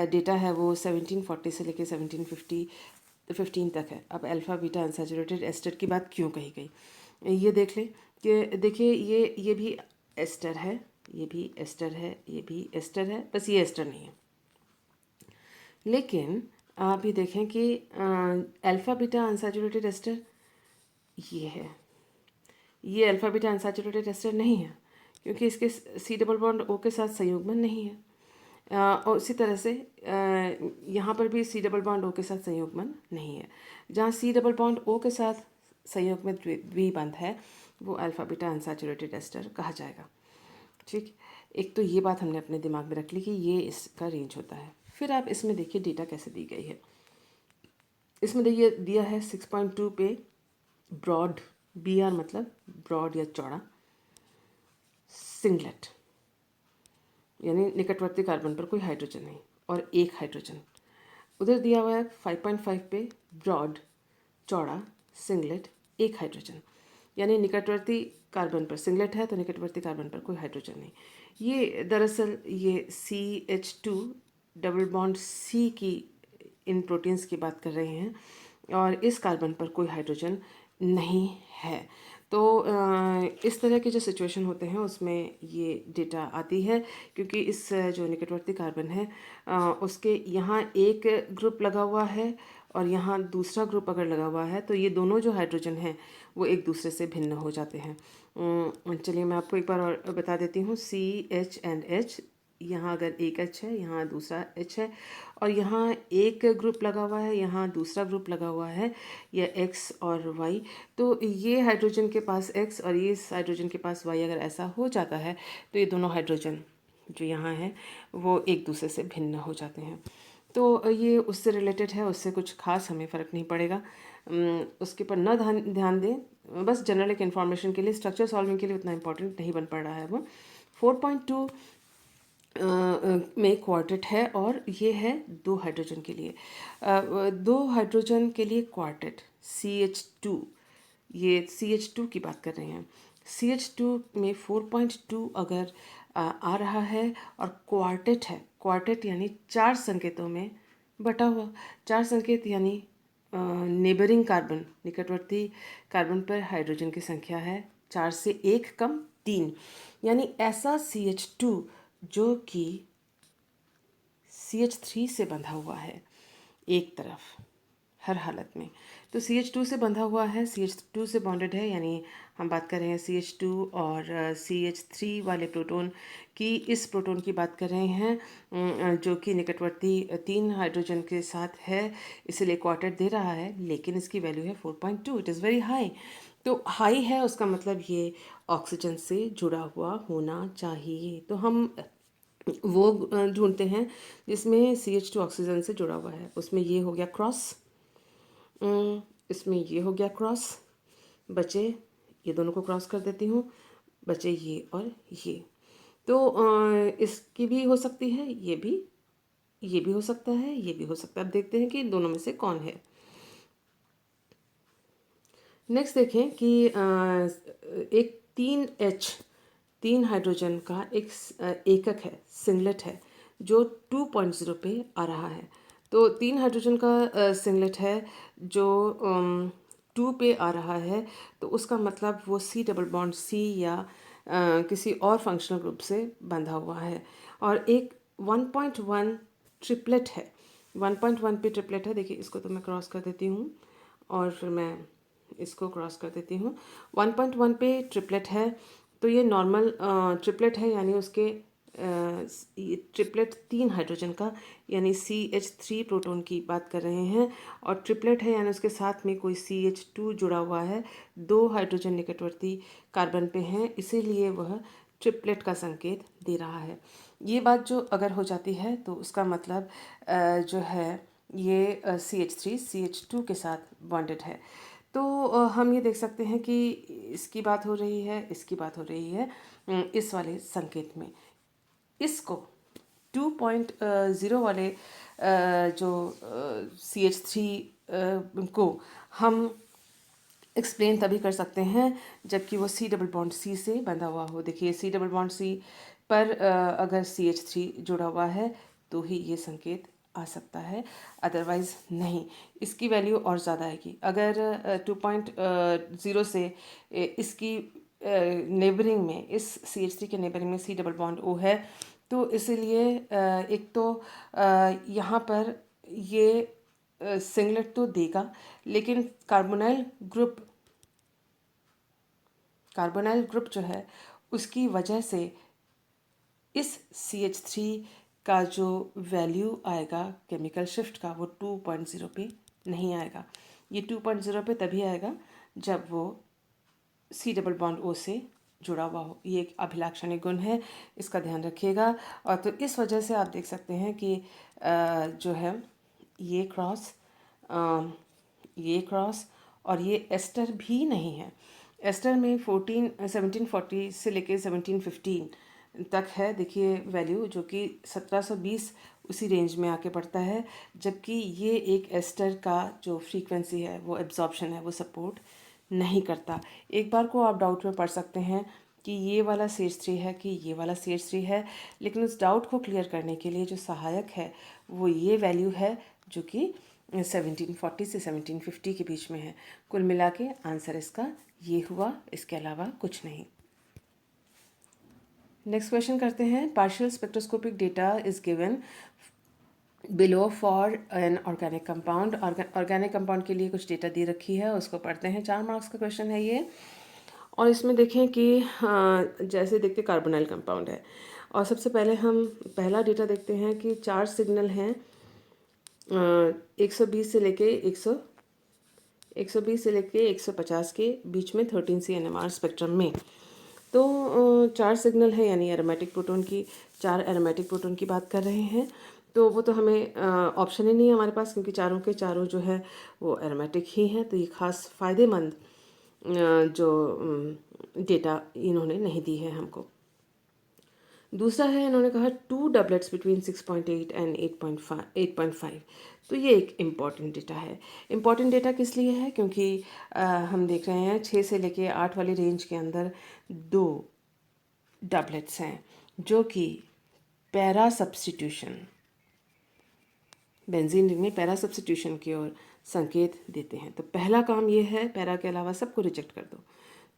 डेटा है वो 1740 से लेकर 1715 तक है। अब अल्फ़ा बीटा अनसैचुरेटेड एस्टर की बात क्यों कही गई, ये देख लें कि देखिए ये भी एस्टर है, ये भी एस्टर है, ये भी एस्टर है, बस ये एस्टर नहीं है। लेकिन आप ये देखें कि अल्फ़ा बीटा अनसैचुरेटेड एस्टर ये है, ये अल्फ़ा बीटा अनसैचुरेटेड एस्टर नहीं है, क्योंकि इसके C डबल बॉन्ड O के साथ संयुग्मन नहीं है। और उसी तरह से यहाँ पर भी C डबल बॉन्ड O के साथ संयुग्मन नहीं है। जहाँ C डबल बॉन्ड O के साथ संयुग्मित द्विबंध है वो अल्फ़ा बीटा अनसैचुरेटेड एस्टर कहा जाएगा। ठीक, एक तो ये बात हमने अपने दिमाग में रख ली कि ये इसका रेंज होता है। फिर आप इसमें देखिए डेटा कैसे दी गई है। इसमें देखिए दिया है 6.2 पे ब्रॉड, BR मतलब ब्रॉड या चौड़ा, सिंगलेट यानी निकटवर्ती कार्बन पर कोई हाइड्रोजन नहीं और एक हाइड्रोजन। उधर दिया हुआ है 5.5 पे ब्रॉड, चौड़ा, सिंगलेट, एक हाइड्रोजन, यानी निकटवर्ती कार्बन पर सिंगलेट है तो निकटवर्ती कार्बन पर कोई हाइड्रोजन नहीं। ये दरअसल ये CH2 डबल बॉन्ड C की इन प्रोटीन्स की बात कर रहे हैं और इस कार्बन पर कोई हाइड्रोजन नहीं है। तो इस तरह के जो सिचुएशन होते हैं उसमें ये डेटा आती है, क्योंकि इस जो निकटवर्ती कार्बन है उसके यहाँ एक ग्रुप लगा हुआ है और यहाँ दूसरा ग्रुप अगर लगा हुआ है, तो ये दोनों जो हाइड्रोजन हैं वो एक दूसरे से भिन्न हो जाते हैं। चलिए मैं आपको एक बार और बता देती हूँ। CH एंड H, यहाँ अगर एक H है, यहाँ दूसरा H है, और यहाँ एक ग्रुप लगा हुआ है, यहाँ दूसरा ग्रुप लगा हुआ है, या X और Y। तो ये हाइड्रोजन के पास X और ये इस हाइड्रोजन के पास Y अगर ऐसा हो जाता है, तो ये दोनों हाइड्रोजन जो यहाँ है वो एक दूसरे से भिन्न हो जाते हैं। तो ये उससे रिलेटेड है, उससे कुछ खास हमें फ़र्क नहीं पड़ेगा, उसके पर न ध्यान दें। बस जनरल एक इन्फॉर्मेशन के लिए, स्ट्रक्चर सॉल्विंग के लिए उतना इम्पोर्टेंट नहीं बन पड़ रहा है वो। 4.2 में क्वार्टेट है और ये है 2 हाइड्रोजन के लिए। 2 हाइड्रोजन के लिए क्वार्टेट CH2, ये CH2 की बात कर रहे हैं। CH2 में 4.2 अगर आ रहा है और क्वार्टेट है, क्वार्टेट यानी 4 संकेतों में बटा हुआ। 4 संकेत यानी नेबरिंग कार्बन, निकटवर्ती कार्बन पर हाइड्रोजन की संख्या है 4 से 1 कम 3, यानी ऐसा CH2 जो कि CH3 से बंधा हुआ है एक तरफ हर हालत में। तो CH2 से बंधा हुआ है, CH2 से बॉन्डेड है, यानी हम बात कर रहे हैं CH2 और CH3 वाले प्रोटॉन की। इस प्रोटॉन की बात कर रहे हैं जो कि निकटवर्ती 3 हाइड्रोजन के साथ है, इसलिए क्वार्टेट दे रहा है, लेकिन इसकी वैल्यू है 4.2। It is very high. तो हाई है उसका मतलब ये ऑक्सीजन से जुड़ा हुआ होना चाहिए। तो हम वो ढूंढते हैं जिसमें CH2 ऑक्सीजन से जुड़ा हुआ है। उसमें ये हो गया क्रॉस, इसमें ये हो गया क्रॉस, बचे ये दोनों को क्रॉस कर देती हूँ, बचे ये और ये। तो इसकी भी हो सकती है, ये भी हो सकता है, ये भी हो सकता है। अब देखते हैं कि इन दोनों में से कौन है। नेक्स्ट देखें कि एक 3 हाइड्रोजन का एक एकक है, सिंगलेट है, जो 2.0 पे आ रहा है। तो 3 हाइड्रोजन का सिंगलेट है जो 2 पे आ रहा है, तो उसका मतलब वो C+C या किसी और फंक्शनल ग्रुप से बंधा हुआ है। और एक 1.1 ट्रिपलेट है, 1.1 पे ट्रिपलेट है। देखिए इसको तो मैं क्रॉस कर देती हूँ और फिर मैं इसको क्रॉस कर देती हूँ। 1.1 पे ट्रिपलेट है, तो ये नॉर्मल ट्रिपलेट है, यानी उसके ट्रिपलेट 3 हाइड्रोजन का, यानी CH3 प्रोटॉन की बात कर रहे हैं, और ट्रिपलेट है यानी उसके साथ में कोई CH2 जुड़ा हुआ है। 2 हाइड्रोजन निकटवर्ती कार्बन पे हैं, इसीलिए वह ट्रिपलेट का संकेत दे रहा है। ये बात जो अगर हो जाती है तो उसका मतलब जो है ये CH3 CH2 के साथ बॉन्डेड है। तो हम ये देख सकते हैं कि इसकी बात हो रही है, इसकी बात हो रही है इस वाले संकेत में। इसको 2.0 वाले जो CH3 को हम एक्सप्लेन तभी कर सकते हैं जबकि वो C+C से बंधा हुआ हो। देखिए C+C पर अगर CH3 जुड़ा हुआ है तो ही ये संकेत आ सकता है, अदरवाइज़ नहीं। इसकी वैल्यू और ज़्यादा आएगी अगर 2.0 से इसकी नेबरिंग में, इस CH3 के नेबरिंग में C+O है, तो इसीलिए एक तो यहाँ पर ये सिंगलेट तो देगा, लेकिन कार्बोनाइल ग्रुप जो है उसकी वजह से इस CH3 का जो वैल्यू आएगा केमिकल शिफ्ट का, वो 2.0 पे नहीं आएगा। ये 2.0 पे तभी आएगा जब वो C+O से जुड़ा हुआ हो। ये एक अभिलाक्षणिक गुण है, इसका ध्यान रखिएगा। और तो इस वजह से आप देख सकते हैं कि जो है ये क्रॉस, ये क्रॉस और ये एस्टर भी नहीं है। एस्टर में 1740 से लेके 1715 तक है, देखिए वैल्यू, जो कि 1720 उसी रेंज में आके पड़ता है, जबकि ये एक एस्टर का जो फ्रीक्वेंसी है, वो एब्जॉर्प्शन है, वो सपोर्ट नहीं करता। एक बार को आप डाउट में पढ़ सकते हैं कि ये वाला CH3 है कि ये वाला CH3 है, लेकिन उस डाउट को क्लियर करने के लिए जो सहायक है वो ये वैल्यू है, जो कि 1740 से 1750 के बीच में है। कुल मिला के आंसर इसका ये हुआ, इसके अलावा कुछ नहीं। नेक्स्ट क्वेश्चन करते हैं। Partial spectroscopic data is given below for an organic compound. Organic compound के लिए कुछ डेटा दी रखी है, उसको पढ़ते हैं। 4 मार्क्स का क्वेश्चन है ये। और इसमें देखें कि जैसे देखते कार्बोनाइल कंपाउंड है, और सबसे पहले हम पहला डेटा देखते हैं कि 4 सिग्नल हैं 120 से लेके 120 से लेके 150 के बीच में 13 CNMR स्पेक्ट्रम में। तो 4 सिग्नल है, यानी एरोमेटिक प्रोटॉन की 4 एरोमेटिक प्रोटॉन की बात कर रहे हैं। तो वो तो हमें ऑप्शन ही नहीं है हमारे पास, क्योंकि चारों के चारों जो है वो एरोमेटिक ही हैं। तो ये खास फ़ायदेमंद जो डेटा इन्होंने नहीं दी है हमको। दूसरा है, इन्होंने कहा 2 डबलेट्स बिटवीन 6.8 एंड 8.5। तो ये एक इम्पॉर्टेंट डेटा है। इम्पॉर्टेंट डेटा किस लिए है? क्योंकि हम देख रहे हैं 6 से लेके 8 वाली रेंज के अंदर 2 डबलेट्स हैं जो कि पैरा सब्स्टिट्यूशन, बेंजीन रिंग में पैरा सब्स्टिट्यूशन की ओर संकेत देते हैं। तो पहला काम ये है, पैरा के अलावा सबको रिजेक्ट कर दो।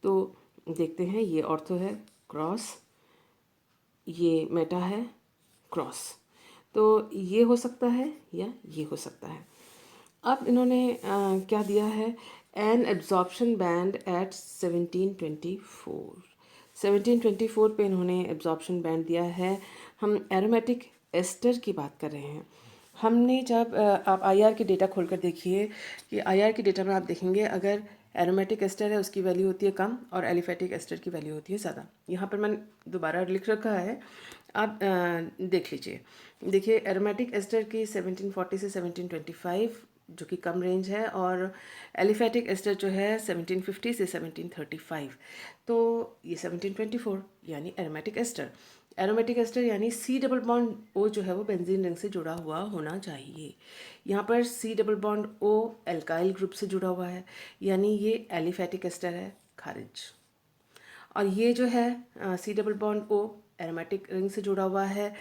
तो देखते हैं, ये ऑर्थो है, क्रॉस, ये मेटा है, क्रॉस। तो ये हो सकता है या ये हो सकता है। अब इन्होंने क्या दिया है? N absorption band eight 1724। 1724 पे इन्होंने एब्जॉर्प्शन बैंड दिया है। हम एरोमेटिक एस्टर की बात कर रहे हैं। हमने जब आप आईआर के डेटा खोलकर देखिए कि आईआर के डेटा में आप देखेंगे अगर एरोमेटिक एस्टर है उसकी वैल्यू होती है कम और एलिफेटिक एस्टर की वैल्यू होती है ज़्यादा। यहाँ पर मैंने दोबारा लिख रखा है, आप देख लीजिए। देखिए एरोमेटिक एस्टर की 1740 से 1725 जो कि कम रेंज है, और एलिफेटिक एस्टर जो है 1750 से 1735। तो ये 1724 यानी एरोमेटिक एस्टर। एरोमेटिक एस्टर यानी सी डबल बॉन्ड ओ जो है वो बेंजीन रिंग से जुड़ा हुआ होना चाहिए। यहाँ पर C double bond O alkyl group से जुड़ा हुआ है, यानी ये एलिफेटिक एस्टर है, खारिज। और ये जो है C double bond O aromatic ring से जुड़ा हुआ है,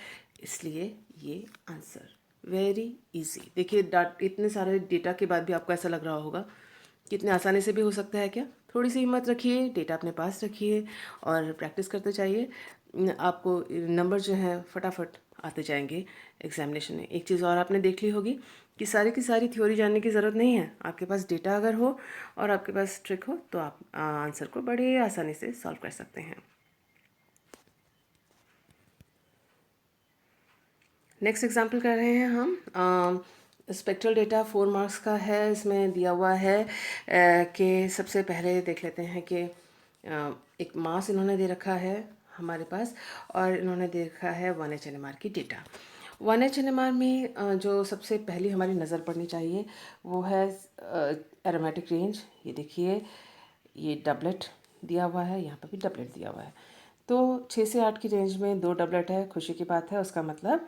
इसलिए ये आंसर वेरी इजी। देखिए इतने सारे डेटा के बाद भी आपको ऐसा लग रहा होगा कितने आसानी से भी हो सकता है क्या? थोड़ी सी हिम्मत रखिए, डेटा अपने पास रखिए और प्रैक्टिस करते जाइए। आपको नंबर जो है फटाफट आते जाएंगे एग्जामिनेशन में। एक चीज़ और आपने देख ली होगी कि सारी की सारी थ्योरी जानने की ज़रूरत नहीं है। आपके पास डेटा अगर हो और आपके पास ट्रिक हो तो आप आंसर को बड़े आसानी से सॉल्व कर सकते हैं। नेक्स्ट एग्जाम्पल कर रहे हैं हम। स्पेक्ट्रल डेटा 4 मार्क्स का है। इसमें दिया हुआ है कि सबसे पहले देख लेते हैं कि एक मास इन्होंने दे रखा है हमारे पास, और इन्होंने दे रखा है 1H NMR की डेटा। 1H NMR में जो सबसे पहली हमारी नज़र पड़नी चाहिए वो है एरोमेटिक रेंज। ये देखिए, ये डबलेट दिया हुआ है, यहाँ पर भी डबलेट दिया हुआ है। तो 6 से 8 की रेंज में 2 डबलेट है, खुशी की बात है। उसका मतलब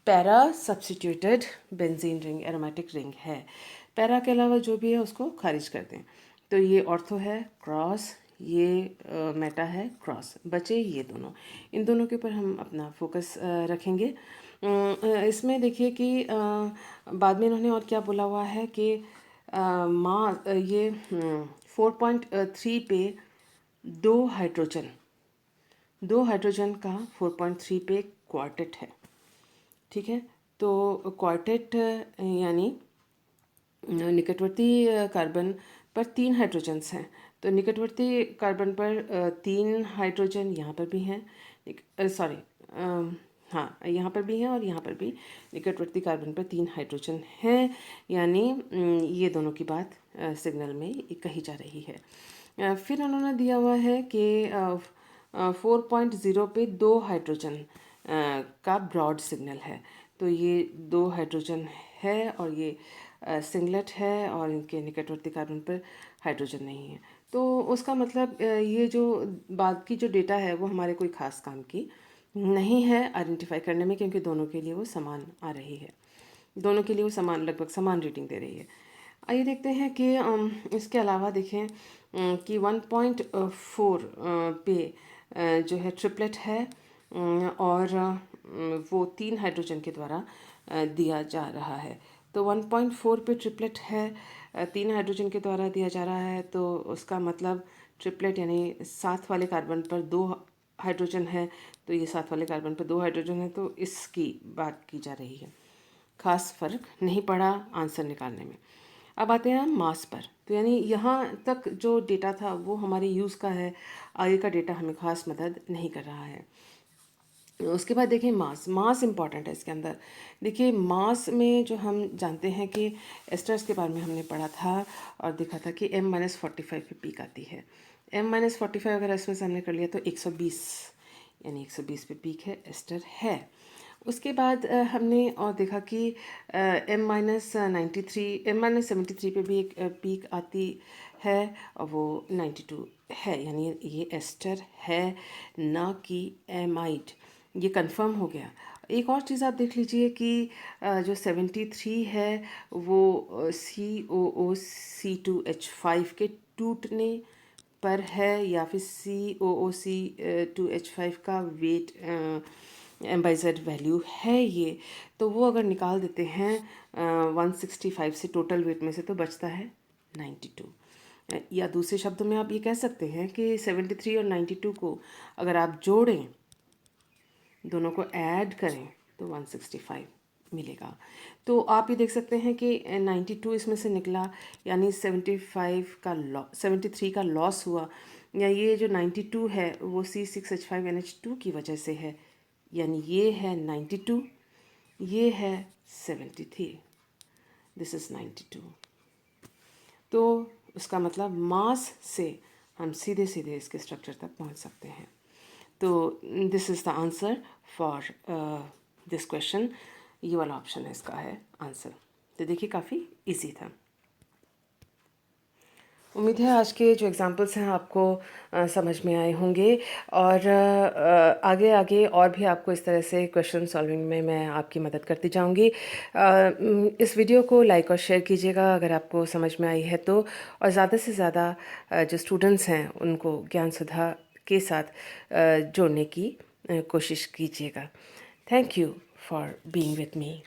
para substituted benzene ring aromatic ring है। पैरा के अलावा जो भी है उसको खारिज कर दें। तो ये ऑर्थो है, क्रॉस, ये मेटा है, क्रॉस। बचे ये दोनों, इन दोनों के ऊपर हम अपना फोकस रखेंगे। इसमें देखिए कि बाद में इन्होंने और क्या बोला हुआ है कि ये 4.3 पे दो हाइड्रोजन का 4.3 पे क्वार्टेट है। ठीक है, तो क्वार्टेट यानी निकटवर्ती कार्बन पर 3 हाइड्रोजन्स हैं। तो निकटवर्ती कार्बन पर 3 हाइड्रोजन यहाँ पर भी हैं, सॉरी हाँ यहाँ पर भी हैं और यहाँ पर भी निकटवर्ती कार्बन पर 3 हाइड्रोजन हैं, यानी ये दोनों की बात सिग्नल में कही जा रही है। फिर उन्होंने दिया हुआ है कि 4.0 पे 2 हाइड्रोजन का ब्रॉड सिग्नल है। तो ये 2 हाइड्रोजन है और ये सिंगलेट है, और इनके निकटवर्ती कार्बन पर हाइड्रोजन नहीं है। तो उसका मतलब ये जो बाद की जो डेटा है वो हमारे कोई ख़ास काम की नहीं है आइडेंटिफाई करने में, क्योंकि दोनों के लिए वो समान आ रही है, दोनों के लिए वो समान, लगभग समान रीडिंग दे रही है। आइए देखते हैं कि इसके अलावा देखें कि 1.4 पे जो है ट्रिपलेट है, और वो 3 हाइड्रोजन के द्वारा दिया जा रहा है। तो 1.4 पे ट्रिपलेट है, 3 हाइड्रोजन के द्वारा दिया जा रहा है, तो उसका मतलब ट्रिपलेट यानी साथ वाले कार्बन पर 2 हाइड्रोजन है, तो ये साथ वाले कार्बन पर 2 हाइड्रोजन है, तो इसकी बात की जा रही है। खास फर्क नहीं पड़ा आंसर निकालने में। अब आते हैं हम मास पर। तो यानी यहाँ तक जो डेटा था वो हमारे यूज़ का है, आगे का डेटा हमें खास मदद नहीं कर रहा है। उसके बाद देखिए मास इम्पॉर्टेंट है इसके अंदर। देखिए मास में जो हम जानते हैं कि एस्टर्स के बारे में हमने पढ़ा था और देखा था कि M-45 पे पीक आती है। M-45 अगर इसमें से हमने कर लिया तो 120, यानी 120 पे पीक है, एस्टर है। उसके बाद हमने और देखा कि M-73 पे भी एक पीक आती है और वो 92 है, यानी ये एस्टर है ना कि एमाइड। ये कंफर्म हो गया। एक और चीज़ आप देख लीजिए कि जो 73 है वो COOC2H5 के टूटने पर है, या फिर COOC2H5 का वेट M/Z वैल्यू है ये, तो वो अगर निकाल देते हैं 165 से टोटल वेट में से, तो बचता है 92। या दूसरे शब्दों में आप ये कह सकते हैं कि 73 और 92 को अगर आप जोड़ें, दोनों को ऐड करें, तो 165 मिलेगा। तो आप ये देख सकते हैं कि 92 इसमें से निकला, यानी 73 का लॉस हुआ, या ये जो 92 है वो C6H5NH2 की वजह से है, यानी ये है 92, ये है 73, दिस इज़ 92। तो उसका मतलब मास से हम सीधे सीधे इसके स्ट्रक्चर तक पहुंच सकते हैं। तो this is the answer for this question. ये वाला ऑप्शन है इसका है आंसर। तो देखिए काफ़ी इजी था। उम्मीद है आज के जो एग्जांपल्स हैं आपको समझ में आए होंगे, और आगे आगे और भी आपको इस तरह से क्वेश्चन सॉल्विंग में मैं आपकी मदद करती जाऊंगी। इस वीडियो को लाइक और शेयर कीजिएगा अगर आपको समझ में आई है तो, और ज़्यादा से ज़्यादा जो स्टूडेंट्स हैं उनको ज्ञान सुधा के साथ जोड़ने की कोशिश कीजिएगा। Thank you for being with me.